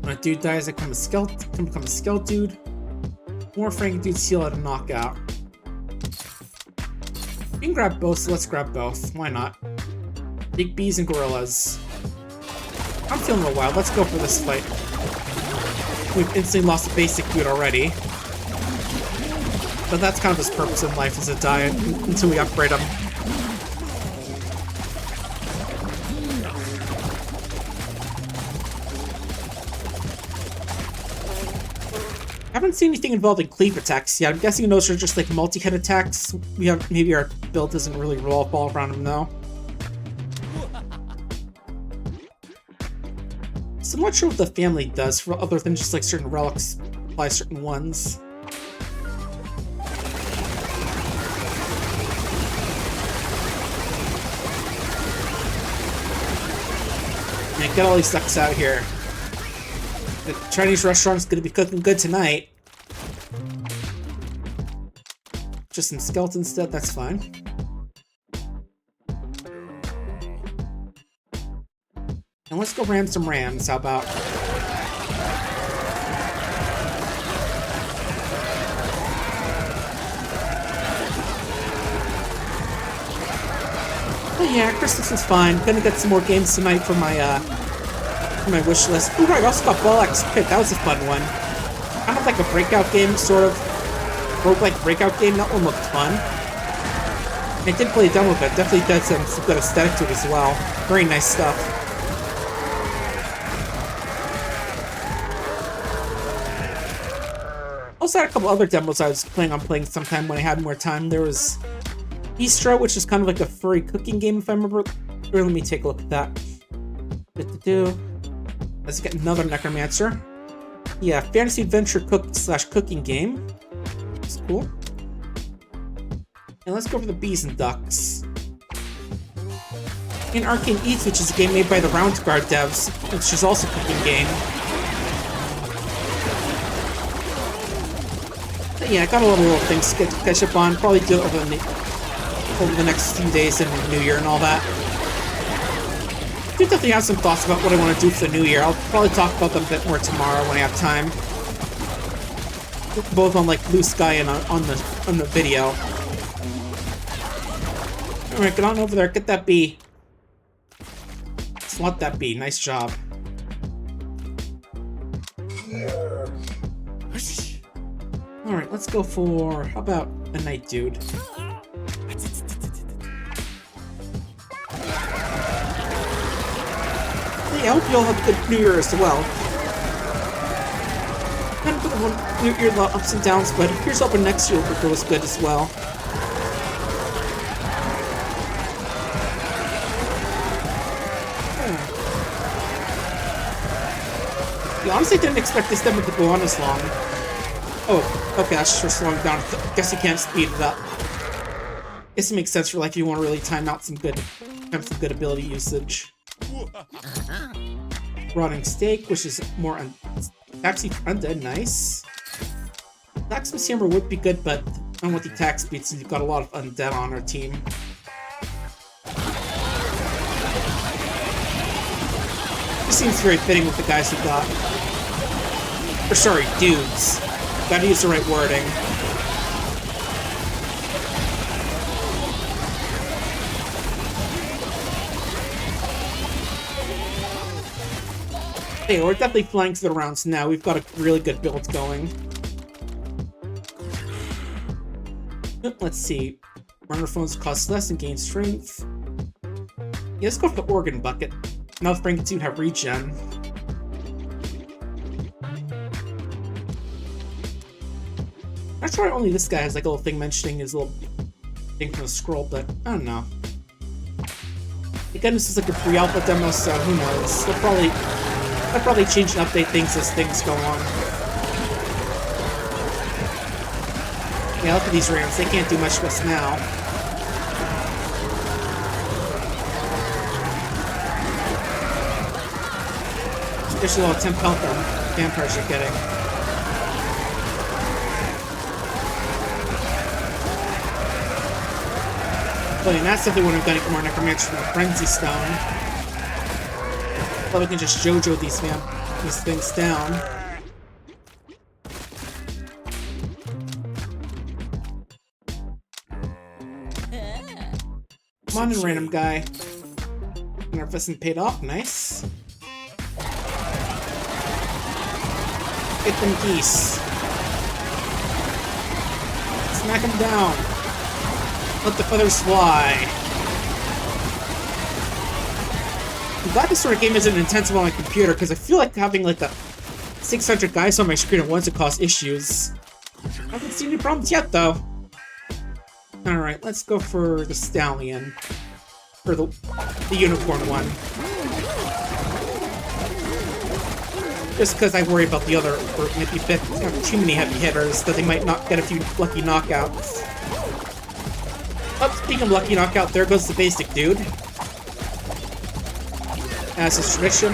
When a dude dies, I become a skeleton dude. More Frank dudes heal at a knockout. We can grab both, so let's grab both. Why not? Big bees and gorillas. I'm feeling real wild. Let's go for this fight. We've instantly lost a basic dude already. But that's kind of his purpose in life, is to die until we upgrade him. I haven't seen anything involving cleave attacks yet. I'm guessing those are just like multi-hit attacks. Maybe our build doesn't really revolve all around them though. So I'm not sure what the family does for other than just like certain relics apply certain ones. Yeah, get all these sucks out of here. The Chinese restaurant's gonna be cooking good tonight. Just some skeletons dead, that's fine. And let's go ram some rams, how about? Oh yeah, Christmas is fine. Gonna get some more games tonight for my wish list. Oh right, I also got Ball X Pit. That was a fun one. Kind of like a breakout game, sort of. Roguelike breakout game. That one looked fun. I did play a demo of it. Definitely does some good aesthetic to it as well. Very nice stuff. Also had a couple other demos I was planning on playing sometime when I had more time. There was Bistro, which is kind of like a furry cooking game, if I remember. Here, let me take a look at that. Let's get another Necromancer. Yeah, fantasy adventure cooking game. That's cool. And let's go for the Bees and Ducks. And Arcane Eats, which is a game made by the Round Guard devs, which is also a cooking game. But yeah, I got a lot of little things to catch up on. Probably do it over the next few days in the New Year and all that. I do definitely have some thoughts about what I want to do for the New Year. I'll probably talk about them a bit more tomorrow when I have time. Both on like Blue Sky and on the video. Alright, get on over there, get that bee. Slot that bee, nice job. Alright, let's go for, how about a night dude? Hey, I hope you all have a good New Year as well. Kind of one New Year, lot ups and downs, but here's hoping next year will go as good as well. Yeah, honestly, didn't expect this demo to go on as long. Oh, okay, that's just for slowing down. Guess you can't speed it up. Guess it makes sense for like if you want to really time out some good ability usage. Rotting Steak, which is more actually undead, nice. Blacksmith's Hammer would be good, but I don't know what the attack speed, since you've got a lot of undead on our team. This seems very fitting with the guys we got. Or sorry, dudes. Gotta use the right wording. Hey, we're definitely flying through the rounds now. We've got a really good build going. Let's see. Runner phones cost less and gain strength. Yeah, let's go for the Organ Bucket. Now Frank can have regen. That's why only this guy has like a little thing mentioning his little thing from the scroll, but I don't know. Again, this is like a pre-alpha demo, so who knows? They'll probably change and update things as things go on. Yeah, look at these rams. They can't do much to us now. There's a little temp health the vampires are getting. But and that's definitely when I'm gonna get more Necromancer from the Frenzy Stone. But we can just JoJo these things down. Come on in, random guy. And our investment paid off, nice. Get them geese. Smack them down. Let the feathers fly. I'm glad this sort of game isn't intensive on my computer, because I feel like having like 600 guys on my screen at once would cause issues. I haven't seen any problems yet, though. Alright, let's go for the Stallion. Or the Unicorn one. Just because I worry about the other, or maybe have too many heavy hitters, that they might not get a few lucky knockouts. Oh, speaking of lucky knockout, there goes the basic dude. As is tradition.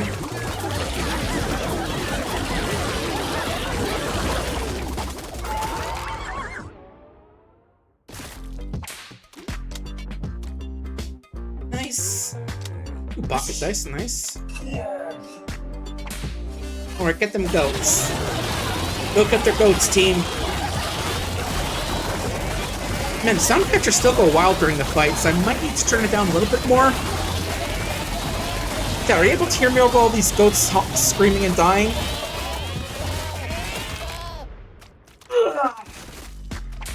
Ooh, pocket dice, nice. Alright, get them goats. Go get their goats, team. Man, sound effects still go wild during the fight, so I might need to turn it down a little bit more. Yeah, are you able to hear me over all these goats screaming and dying?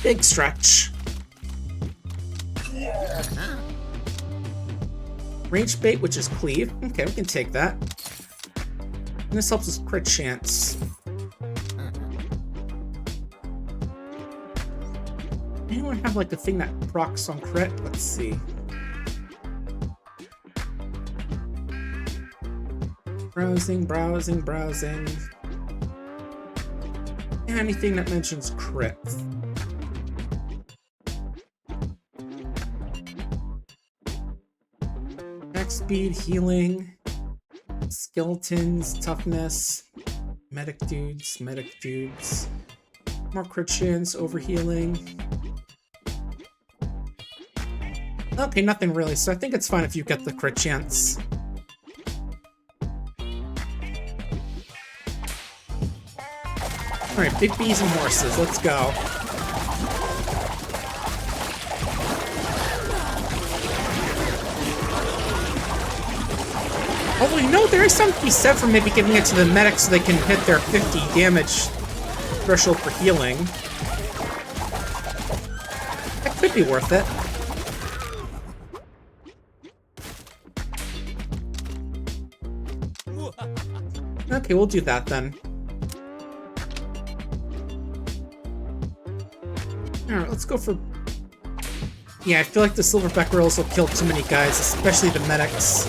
Big stretch. Range bait, which is cleave. Okay, we can take that. And this helps us crit chance. Anyone have like a thing that procs on crit? Let's see. Browsing, browsing, browsing. Anything that mentions crit. Max speed, healing, skeletons, toughness, medic dudes, more crit chance, overhealing. Okay, nothing really, so I think it's fine if you get the crit chance. Alright, big bees and horses, let's go. Although, you know, there is something to be said for maybe giving it to the medics so they can hit their 50 damage threshold for healing. That could be worth it. Okay, we'll do that then. Alright, let's go for... Yeah, I feel like the silverback girls will kill too many guys, especially the medics.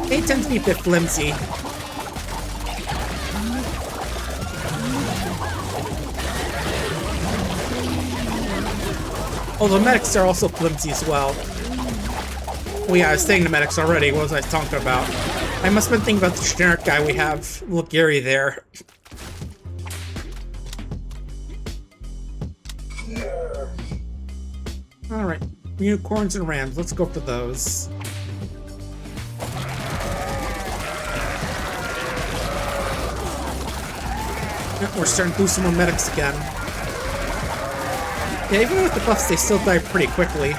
They tend to be a bit flimsy. Although medics are also flimsy as well. Oh yeah, I was saying the medics already. What was I talking about? I must have been thinking about the generic guy we have. Little Gary there. Alright, unicorns and rams. Let's go for those. We're starting to boost some more medics again. Yeah, even with the buffs, they still die pretty quickly.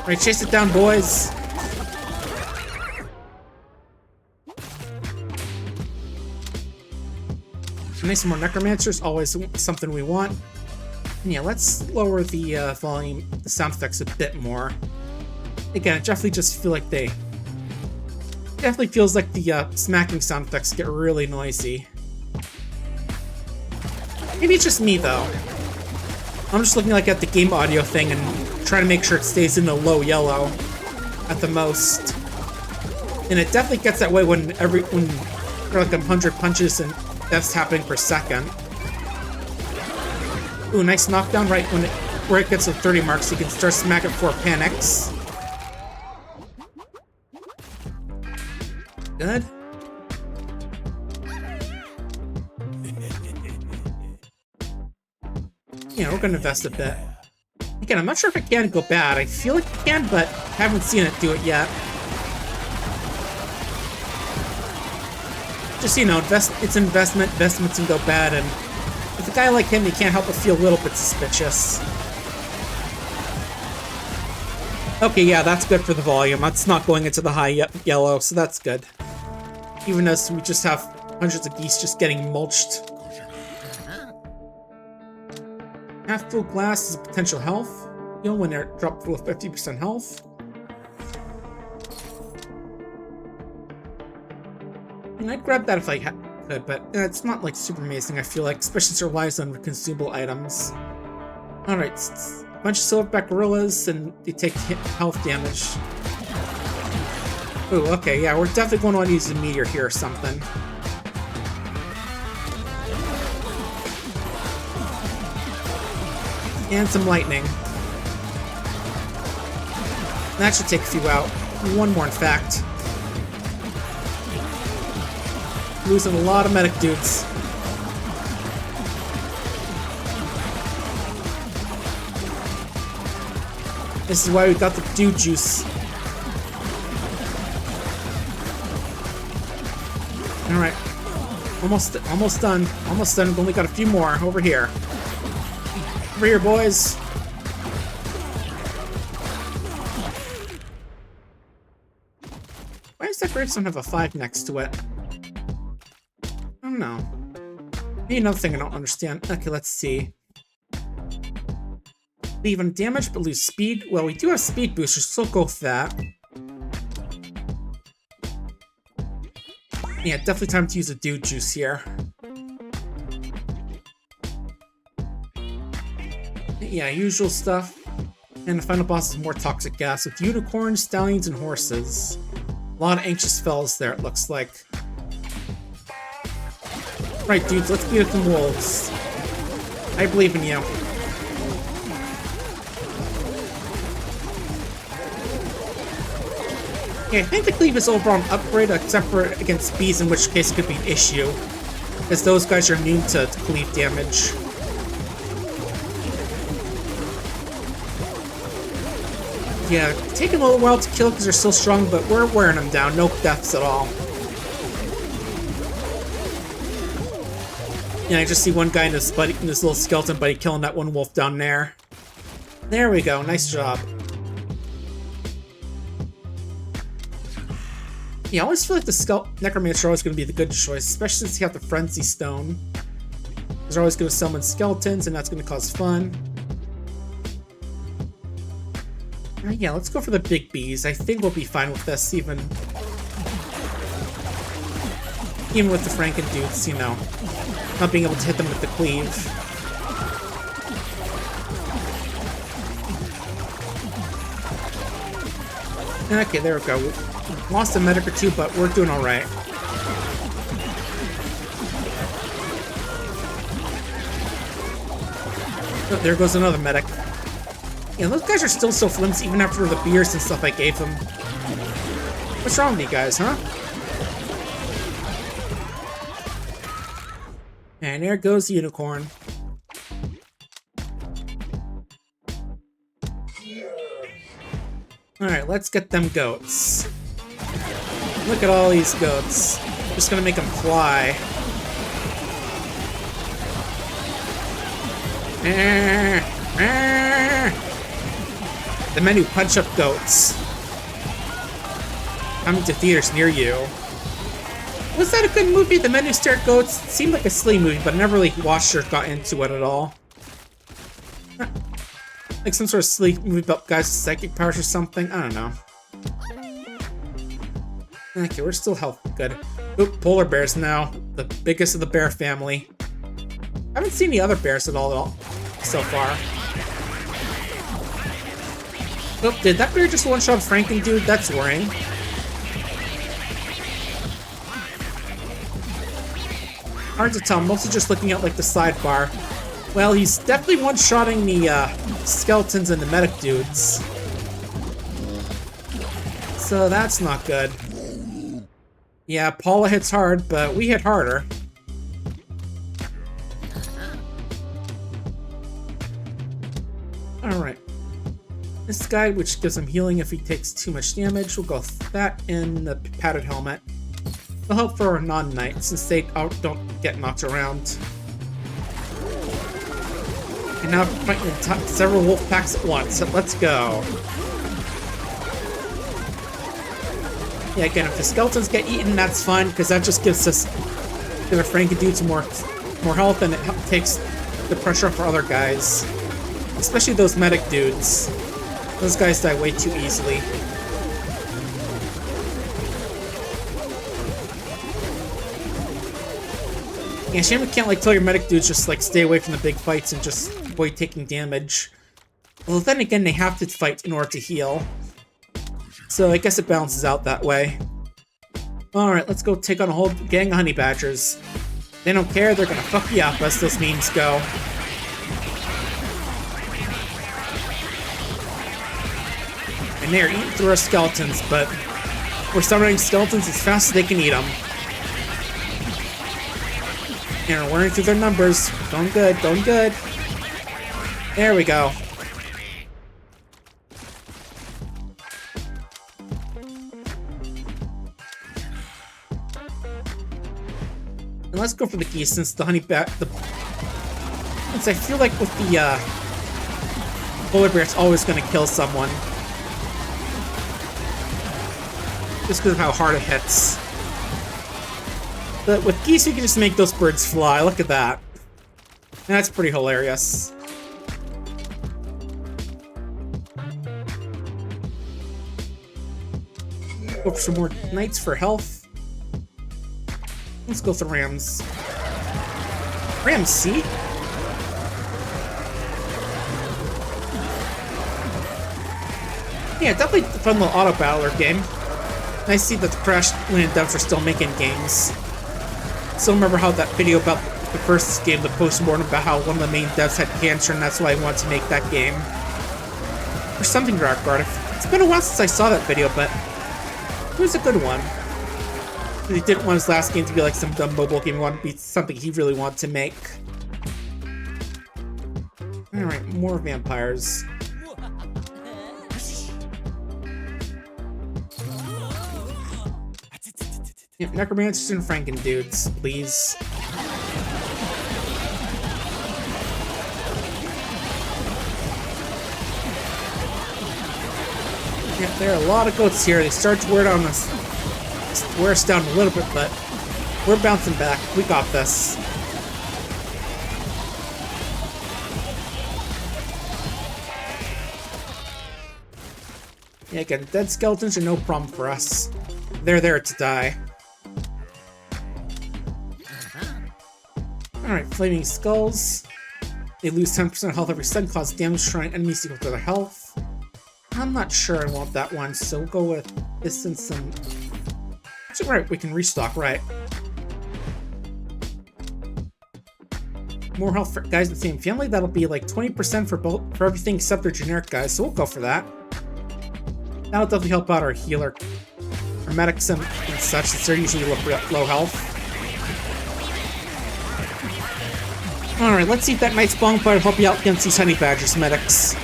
Alright, chase it down, boys. Nice, some more necromancers, always something we want. And yeah, let's lower the volume, the sound effects a bit more. Again, I definitely just feel like they... Definitely feels like the smacking sound effects get really noisy. Maybe it's just me, though. I'm just looking like at the game audio thing and trying to make sure it stays in the low yellow at the most. And it definitely gets that way when there are like 100 punches and deaths happening per second. Ooh, nice knockdown right where it gets to 30 marks, so you can start smacking for panics. Good. Yeah, we're gonna invest a bit. Again, I'm not sure if it can go bad. I feel like it can, but haven't seen it do it yet. Just, you know, it's an investment. Investments can go bad, and with a guy like him, you can't help but feel a little bit suspicious. Okay, yeah, that's good for the volume. That's not going into the high yellow, so that's good. Even as we just have hundreds of geese just getting mulched. Half full glass is a potential health. Heal when they're dropped below 50% health. And I'd grab that if I could, but it's not like super amazing, I feel like, especially since it relies on consumable items. Alright, a bunch of silverback gorillas, and they take health damage. Ooh, okay, yeah, we're definitely going to want to use a meteor here or something. And some lightning. That should take a few out. One more, in fact. Losing a lot of medic dudes. This is why we got the dude juice. Alright. Almost done. Almost done. Only got a few more. Over here. Over here, boys. Why does that gravestone have a 5 next to it? I don't know. Maybe another thing I don't understand. Okay, let's see. Leave undamaged but lose speed. Well, we do have speed boosters, so we'll go with that. Yeah, definitely time to use a dude juice here. Yeah, usual stuff. And the final boss is more toxic gas with unicorns, stallions, and horses. A lot of anxious fellas there, it looks like. Right, dudes, let's beat up the wolves. I believe in you. Yeah, I think the cleave is overall an upgrade, except for against bees, in which case it could be an issue. Because those guys are immune to cleave damage. Yeah, taking a little while to kill because they're still strong, but we're wearing them down. No deaths at all. Yeah, I just see one guy in this little skeleton buddy killing that one wolf down there. There we go. Nice job. Yeah, I always feel like the necromancer are always going to be the good choice, especially since you have the frenzy stone. They're always going to summon skeletons, and that's going to cause fun. Yeah, let's go for the big bees. I think we'll be fine with this, even with the Franken dudes, you know, not being able to hit them with the cleave. Okay, there we go. Lost a medic or two, but we're doing alright. Oh, there goes another medic. Yeah, those guys are still so flimsy even after the beers and stuff I gave them. What's wrong with you guys, huh? And there goes the unicorn. Alright, let's get them goats. Look at all these goats. Just gonna make them fly. The men who punch up goats. Coming to theaters near you. Was that a good movie? The Men Who Stare at Goats? It seemed like a silly movie, but I never really watched or got into it at all. Like some sort of silly movie about guys with psychic powers or something? I don't know. Okay, we're still healthy. Good. Oop, polar bears now. The biggest of the bear family. I haven't seen the other bears at all so far. Oop, did that bear just one-shot Franken dude? That's worrying. Hard to tell, mostly just looking at like the sidebar. Well, he's definitely one-shotting the skeletons and the medic dudes. So that's not good. Yeah, Paula hits hard, but we hit harder. Alright. This guy, which gives him healing if he takes too much damage, we'll go with that in the padded helmet. It'll help for our non-knights, since they don't get knocked around. And now fighting several wolf packs at once, so let's go. Yeah, again, if the skeletons get eaten, that's fine, because that just gives us the Franken dudes more health, and it takes the pressure off for other guys. Especially those medic dudes. Those guys die way too easily. Yeah, shame we can't like tell your medic dudes just like stay away from the big fights and just avoid taking damage. Well, then again, they have to fight in order to heal. So I guess it balances out that way. Alright, let's go take on a whole gang of honey badgers. They don't care, they're gonna fuck you up as those memes go. And they're eating through our skeletons, but we're summoning skeletons as fast as they can eat them. And we're wearing through their numbers. Going good, going good. There we go. And let's go for the geese since the honey bat. Since I feel like with the polar bear, it's always going to kill someone. Just because of how hard it hits. But with geese, you can just make those birds fly. Look at that. And that's pretty hilarious. Go for some more knights for health. Let's go with the rams. Rams, see? Yeah, definitely a fun little auto battler game. Nice to see that the Crashlands devs are still making games. Still remember how that video about the first game, the post-mortem, about how one of the main devs had cancer and that's why I wanted to make that game. Or something dark art. It's been a while since I saw that video, but it was a good one. He didn't want his last game to be like some dumb mobile game. He wanted to be something he really wanted to make. Alright, more vampires. Yeah, necromancers and Franken dudes, please. Yeah, there are a lot of goats here. They start to wear us down a little bit, but we're bouncing back. We got this. Yeah, again, dead skeletons are no problem for us. They're there to die. Alright, flaming skulls. They lose 10% health every second, cause damage, trying enemies equal to their health. I'm not sure I want that one, so we'll go with this and some... Actually, right, we can restock, right. More health for guys in the same family, that'll be like 20% for everything except their generic guys, so we'll go for that. That'll definitely help out our healer, our medics and such, since they're usually low health. Alright, let's see if that Knight's Bonfire will help you out against these Honey Badgers medics.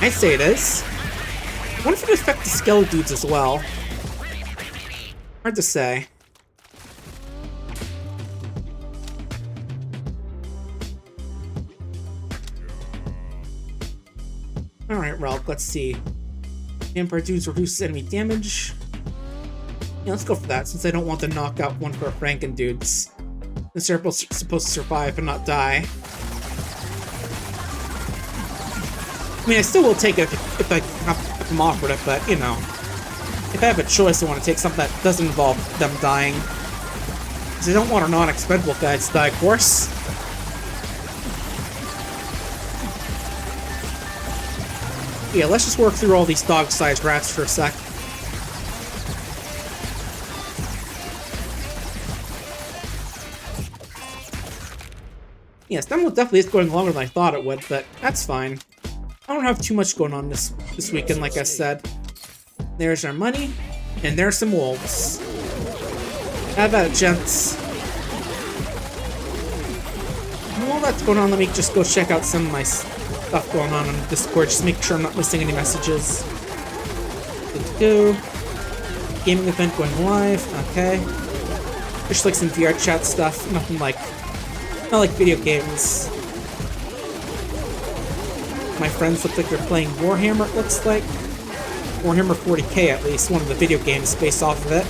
I'd say it is. I wonder if it would affect the skeleton dudes as well. Hard to say. Alright, Ralph, let's see. Vampire dudes reduces enemy damage. Yeah, let's go for that, since I don't want to knock out one of our Franken dudes. Since they're both supposed to survive and not die. I mean, I still will take it if I'm offered it, but, you know. If I have a choice, I want to take something that doesn't involve them dying. Because I don't want our non-expendable guys to die, of course. Yeah, let's just work through all these dog-sized rats for a sec. Yes, that one definitely is going longer than I thought it would, but that's fine. I don't have too much going on this weekend, like I said. There's our money, and there's some wolves. Have at it, gents. While that's going on, let me just go check out some of my stuff going on Discord, just make sure I'm not missing any messages. Good to go. Gaming event going live, okay. Just like some VR chat stuff, nothing like... Not like video games. My friends look like they're playing Warhammer, it looks like. Warhammer 40k at least, one of the video games based off of it.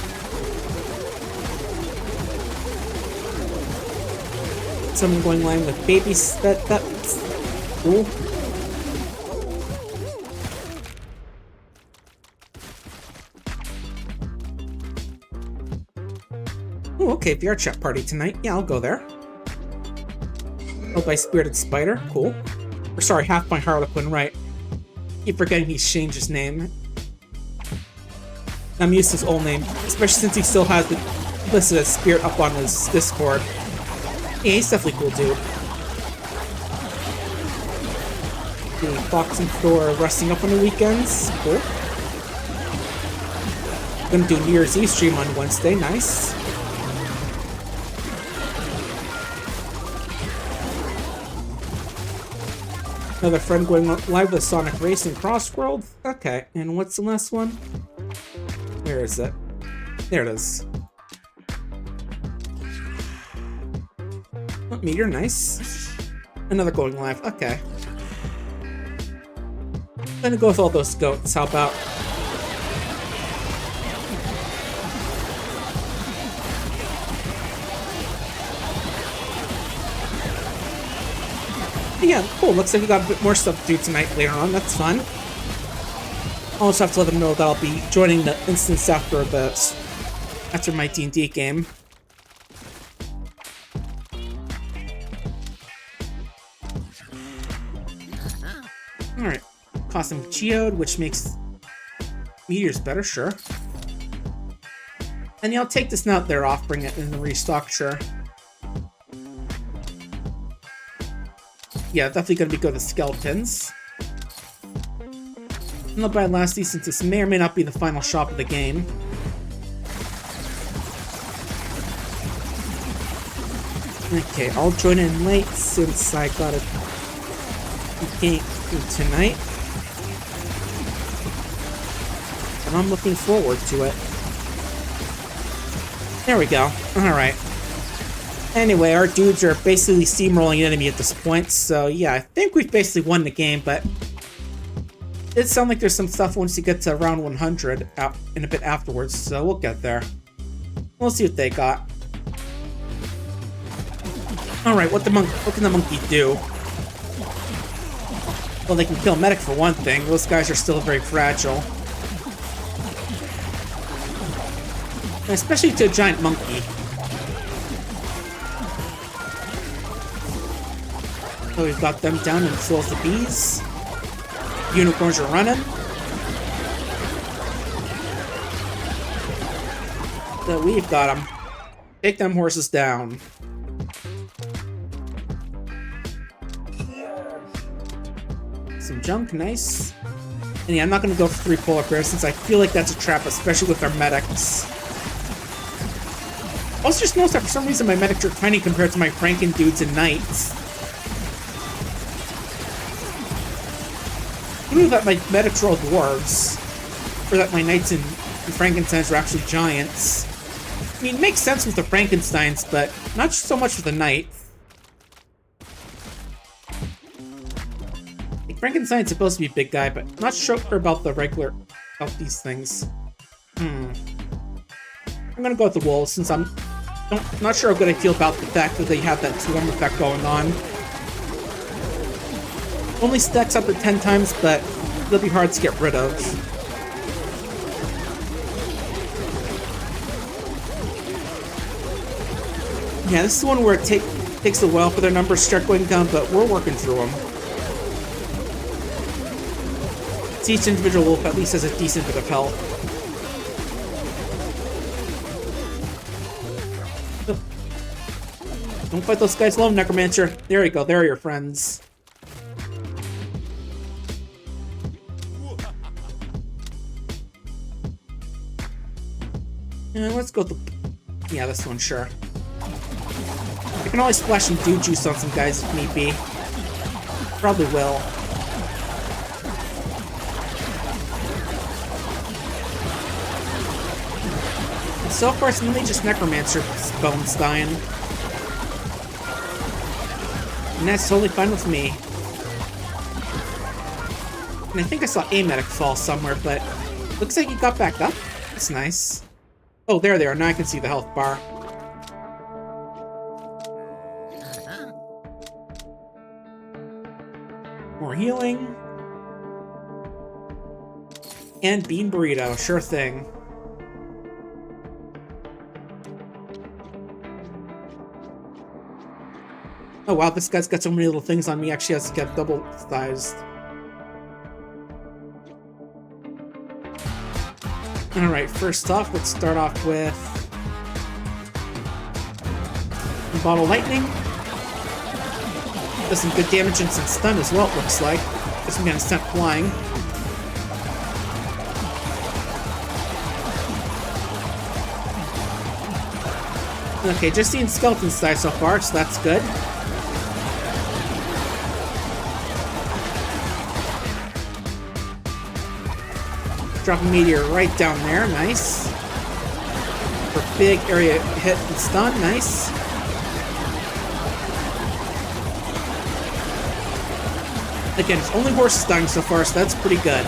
Someone going live with babies, that's cool. Oh, okay, VR chat party tonight. Yeah, I'll go there. Oh, by Spirited Spider, cool. Or sorry, Half My Harlequin, right. Keep forgetting he's changed his name. I'm used to his old name, especially since he still has the listed as Spirit up on his Discord. Yeah, he's definitely cool, dude. The Fox and Thor resting up on the weekends, cool. Gonna do New Year's Eve stream on Wednesday, nice. Another friend going live with Sonic Racing Crossworld. Okay, and what's the last one? Where is it? There it is. Oh, meteor, nice. Another golden life, okay. I'm gonna go with all those goats, how about? Yeah, cool, looks like we got a bit more stuff to do tonight later on, that's fun. I'll also have to let them know that I'll be joining the instance after my D&D game. Alright, Cosmic Geode, which makes meteors better, sure. And yeah, I'll take this now that they're off, bring it in the restock, sure. Yeah, definitely gonna be good with skeletons. And I'll buy lastly, since this may or may not be the final shop of the game. Okay, I'll join in late since I gotta game tonight. And I'm looking forward to it. There we go. Alright. Anyway, our dudes are basically steamrolling an enemy at this point, so yeah, I think we've basically won the game, but it sounds like there's some stuff once you get to round 100 out in a bit afterwards, so we'll get there. We'll see what they got. Alright, what can the monkey do? Well, they can kill a medic for one thing. Those guys are still very fragile. And especially to a giant monkey. So we've got them down and so the bees. Unicorns are running. So we've got them. Take them horses down. Some junk, nice. And yeah, I'm not going to go for 3 polar bears since I feel like that's a trap, especially with our medics. Also just noticed that for some reason my medics are tiny compared to my Franken dudes and knights. I knew that my medics are all dwarves, or that my knights and Frankensteins are actually giants. I mean, it makes sense with the Frankensteins, but not so much with the knight. Frankenstein's supposed to be a big guy, but not sure about these things. I'm gonna go with the wolves since I'm not sure how good I feel about the fact that they have that swarm effect going on. Only stacks up to 10 times, but they'll be hard to get rid of. Yeah, this is one where it takes a while for their numbers to start going down, but we're working through them. Each individual wolf at least has a decent bit of health. Don't fight those guys alone, Necromancer. There you go, there are your friends. And let's go with the... Yeah, this one, sure. I can always splash some dude juice on some guys if need be. Probably will. So far, it's mainly just Necromancer bones dying. And that's totally fine with me. And I think I saw a medic fall somewhere, but looks like he got back up. That's nice. Oh, there they are. Now I can see the health bar. More healing. And bean burrito. Sure thing. Oh wow, this guy's got so many little things on me, actually has to get double-sized. Alright, first off, let's start off with... Bottle Lightning. Does some good damage and some stun as well, it looks like. Guess I'm getting sent flying. Okay, just seeing skeletons die so far, so that's good. Drop a meteor right down there, nice. big area hit and stun. Nice. Again, it's only horses dying so far, so that's pretty good.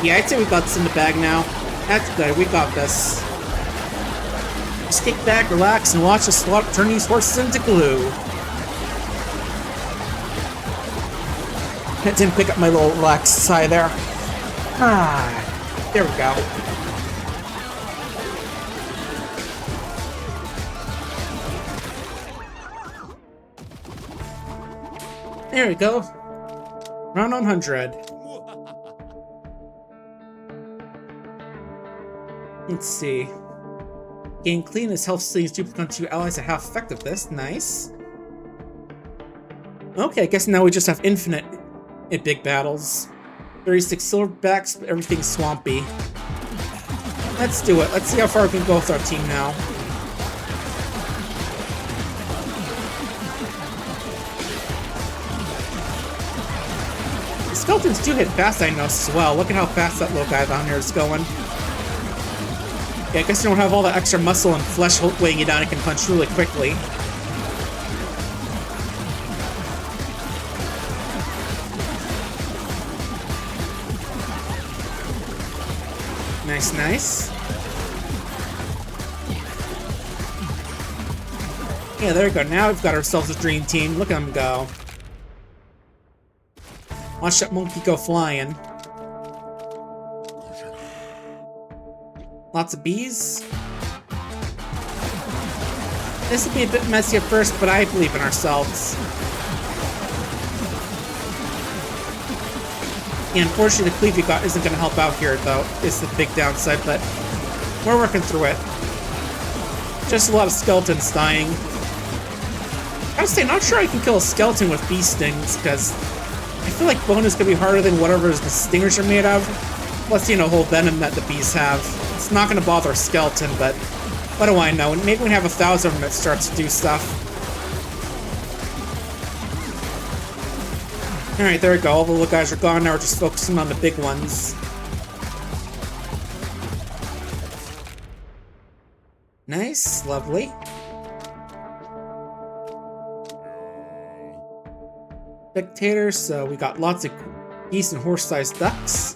Yeah, I'd say we got this in the bag now. That's good. We got this. Just kick back, relax, and watch us turn these horses into glue. I didn't pick up my little relax sigh there. Ah, there we go. There we go. Round 100. Let's see. Gain clean as health sleeves duplicate on 2 allies at half effectiveness. Nice. Okay, I guess now we just have infinite in big battles. 36 silverbacks, but everything's swampy. Let's do it. Let's see how far we can go with our team now. The skeletons do hit fast, I noticed as well. Look at how fast that little guy down here is going. Yeah, I guess you don't have all that extra muscle and flesh weighing you down. It can punch really quickly. Nice, nice. Yeah, there we go. Now we've got ourselves a dream team. Look at them go. Watch that monkey go flying. Lots of bees. This will be a bit messy at first, but I believe in ourselves. Yeah, unfortunately, the cleave you got isn't going to help out here, though. It's the big downside, but we're working through it. Just a lot of skeletons dying. I gotta say, not sure I can kill a skeleton with bee stings, because I feel like bone is going to be harder than whatever the stingers are made of. Plus, you know, whole venom that the bees have. It's not going to bother a skeleton, but what do I know? Maybe we have 1,000 of them that starts to do stuff. Alright, there we go. All the little guys are gone. Now we're just focusing on the big ones. Nice. Lovely. Spectators, so we got lots of geese and horse-sized ducks.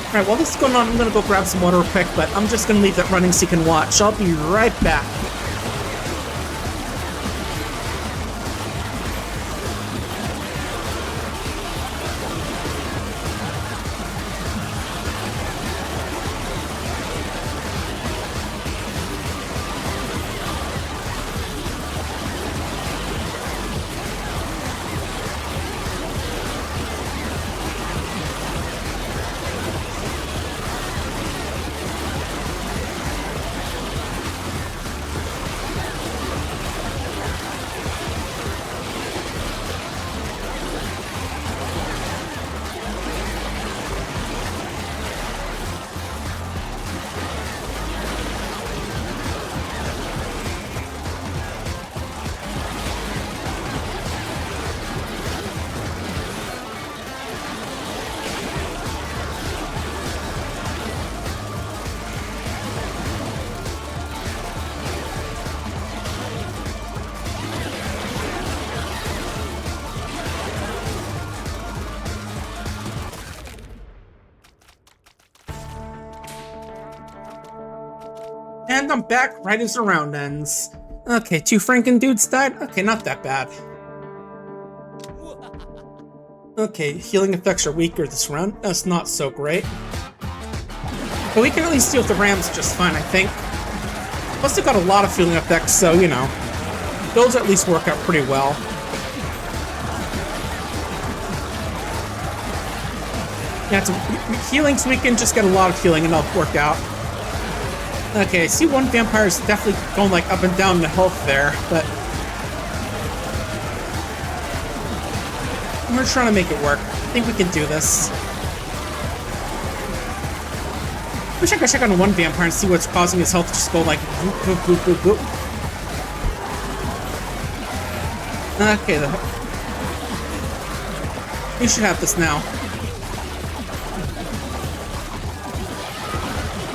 Alright, while this is going on, I'm gonna go grab some water real quick, but I'm just gonna leave that running so you can watch. I'll be right back. And I'm back right as the round ends. Okay, 2 Franken dudes died? Okay, not that bad. Okay, healing effects are weaker this round. That's not so great. But we can at least deal with the rams just fine, I think. Plus they've got a lot of healing effects, so, you know. Those at least work out pretty well. Yeah, it's healing, so we can just get a lot of healing and it'll work out. Okay, I see one vampire is definitely going like up and down in the health there, but we're trying to make it work. I think we can do this. Wish I could check on one vampire and see what's causing his health to just go like boop, boop, boop, boop, boop. Okay, we should have this now.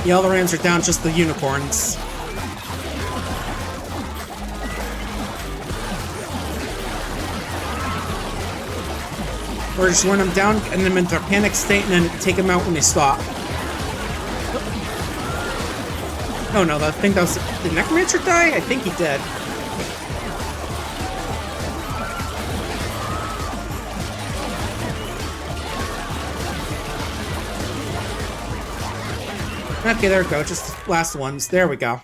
The other rams are down, just the unicorns. Or just run them down, and them into a panic state, and then take them out when they stop. Oh no, I think that was... Did Necromancer die? I think he did. Okay, there we go. Just last ones. There we go.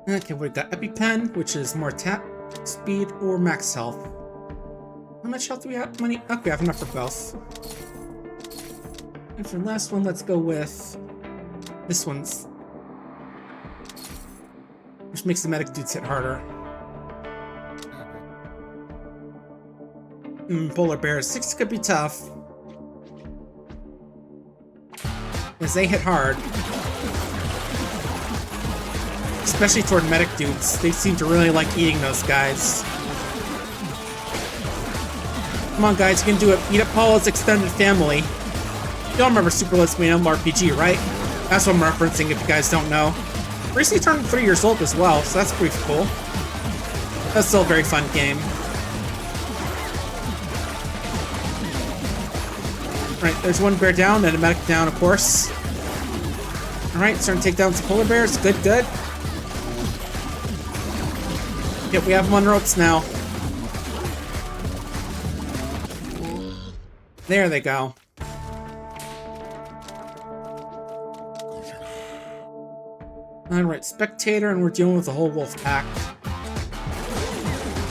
Okay, we got EpiPen, which is more tap speed or max health. How much health do we have? Money? Okay, we have enough for both. And for the last one, let's go with this one's, which makes the medic dudes hit harder. Polar bears. 6 could be tough, as they hit hard. Especially toward medic dudes. They seem to really like eating those guys. Come on, guys, you can do it. Eat up Paula's extended family. Y'all remember Super Let's Play RPG, right? That's what I'm referencing if you guys don't know. Recently turned 3 years old as well, so that's pretty cool. That's still a very fun game. Alright, there's one bear down and a medic down, of course. Alright, starting to take down some polar bears. Good, good. Yep, we have them on ropes now. There they go. Alright, spectator, and we're dealing with the whole wolf pack.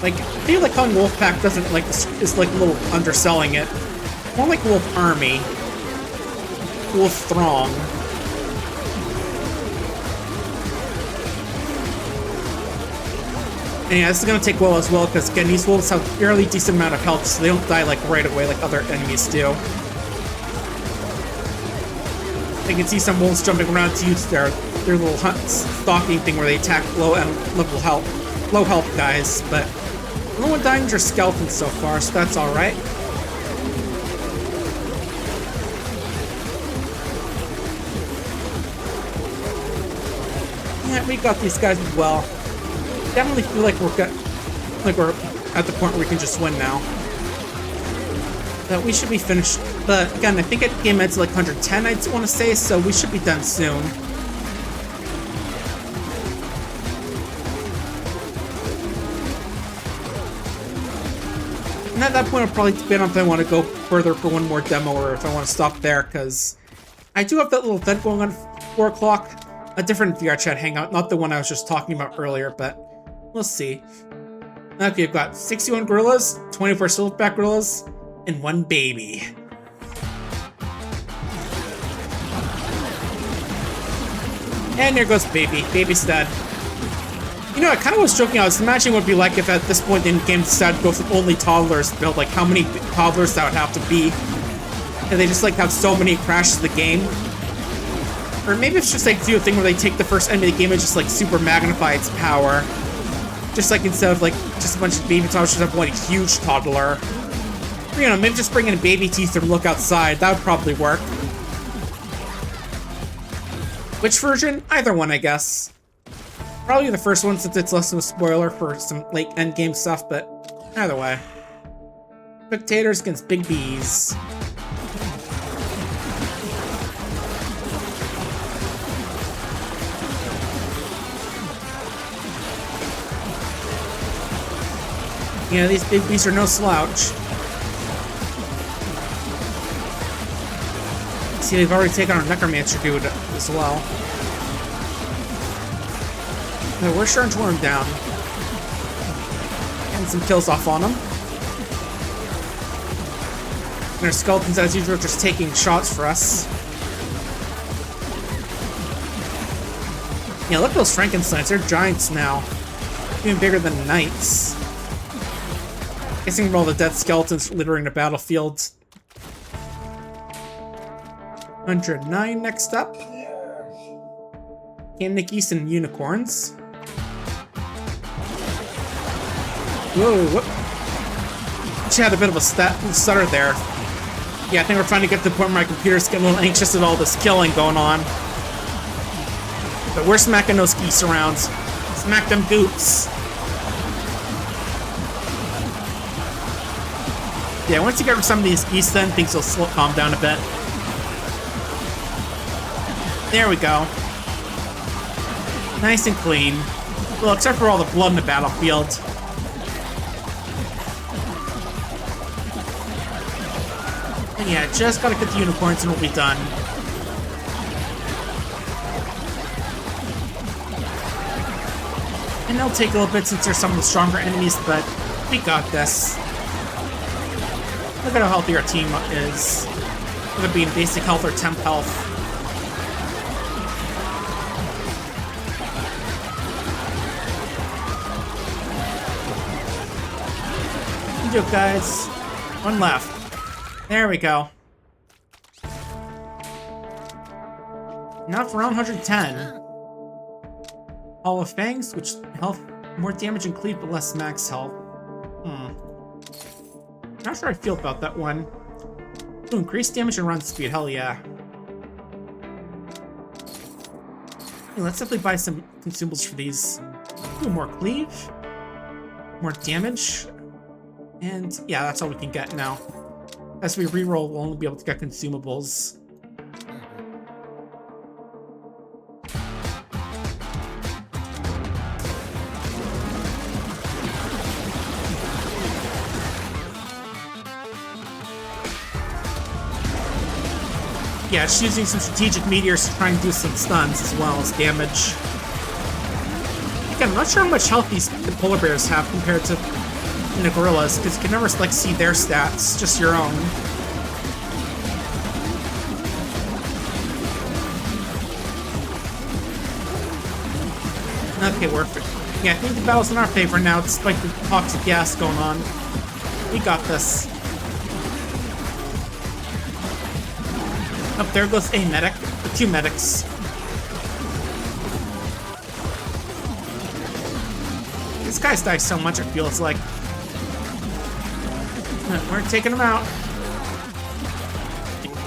Like, I feel like calling wolf pack doesn't, like, is like a little underselling it. More like wolf army. Wolf throng. And yeah, this is gonna take a while as well, because again, these wolves have a fairly decent amount of health, so they don't die like right away like other enemies do. You can see some wolves jumping around to use their little stalking thing where they attack low health guys, but no one dying are skeletons so far, so that's alright. Yeah, we got these guys as well. Definitely feel like we're at the point where we can just win now. But we should be finished. But again, I think it game ends like 110, I want to say, so we should be done soon. And at that point, I'll probably debate on if I want to go further for one more demo or if I want to stop there, because I do have that little event going on at 4 o'clock. A different VR chat hangout, not the one I was just talking about earlier, but we'll see. Okay, we've got 61 gorillas, 24 silverback gorillas, and 1 baby. And there goes baby. Baby's dead. You know, I kind of was joking. I was imagining what it would be like if at this point in the game decided to go for only toddlers build, like how many toddlers that would have to be. And they just like have so many crashes the game. Or maybe it's just like do a thing where they take the first enemy of the game and just like super magnify its power. Just like instead of like just a bunch of baby toddlers, just have one huge toddler. Or, you know, maybe just bring in baby teeth and look outside. That would probably work. Which version? Either one, I guess. Probably the first one since it's less of a spoiler for some late endgame stuff, but either way. Spectators against big bees. Yeah, these big beasts are no slouch. See, they've already taken our Necromancer dude as well. No, we're starting to wear him down. Getting some kills off on him. And our skeletons, as usual, just taking shots for us. Yeah, look at those Frankensteins. They're giants now. Even bigger than knights. Guessing from all the dead skeletons littering the battlefield. 109 next up. Candy geese and unicorns. Whoa, whoop. She had a bit of a stutter there. Yeah, I think we're trying to get to the point where my computer's getting a little anxious at all this killing going on. But we're smacking those geese around. Smack them goops. Yeah, once you get rid of some of these geese, then things will calm down a bit. There we go. Nice and clean. Well, except for all the blood in the battlefield. And yeah, just gotta get the unicorns and we'll be done. And it'll take a little bit since they're some of the stronger enemies, but we got this. Look at how healthy our team is. Whether it be in basic health or temp health. Good job, guys. One left. There we go. Now for round 110. Hall of Fangs, which health more damage and cleave but less max health. Not sure how I feel about that one. Ooh, increased damage and run speed, hell yeah. Hey, let's definitely buy some consumables for these. Ooh, more cleave. More damage. And yeah, that's all we can get now. As we reroll, we'll only be able to get consumables. Yeah, it's using some strategic meteors to try and do some stuns as well as damage. Again, I'm not sure how much health the polar bears have compared to the gorillas, because you can never like see their stats, just your own. Okay, yeah, I think the battle's in our favor now, despite the toxic gas going on. We got this. Oh, there goes a medic. The two medics. These guys die so much, it feels like. We're taking them out.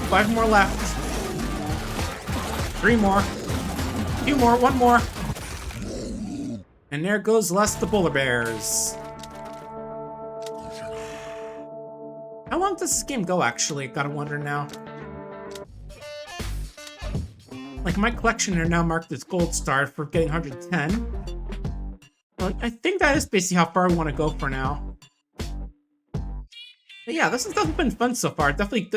5 more left. 3 more. 2 more. 1 more. And there goes Les the polar bears. How long does this game go, actually? Gotta wonder now. Like, my collection are now marked as gold star for getting 110. Well, I think that is basically how far we want to go for now. But yeah, this has definitely been fun so far. Definitely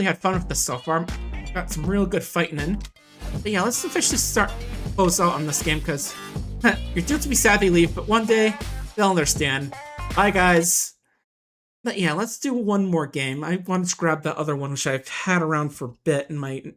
had fun with this so far. Got some real good fighting in. But yeah, let's officially close out on this game, because your dudes will be sad they leave, but one day they'll understand. Bye, guys. But yeah, let's do one more game. I wanted to grab that other one, which I've had around for a bit in my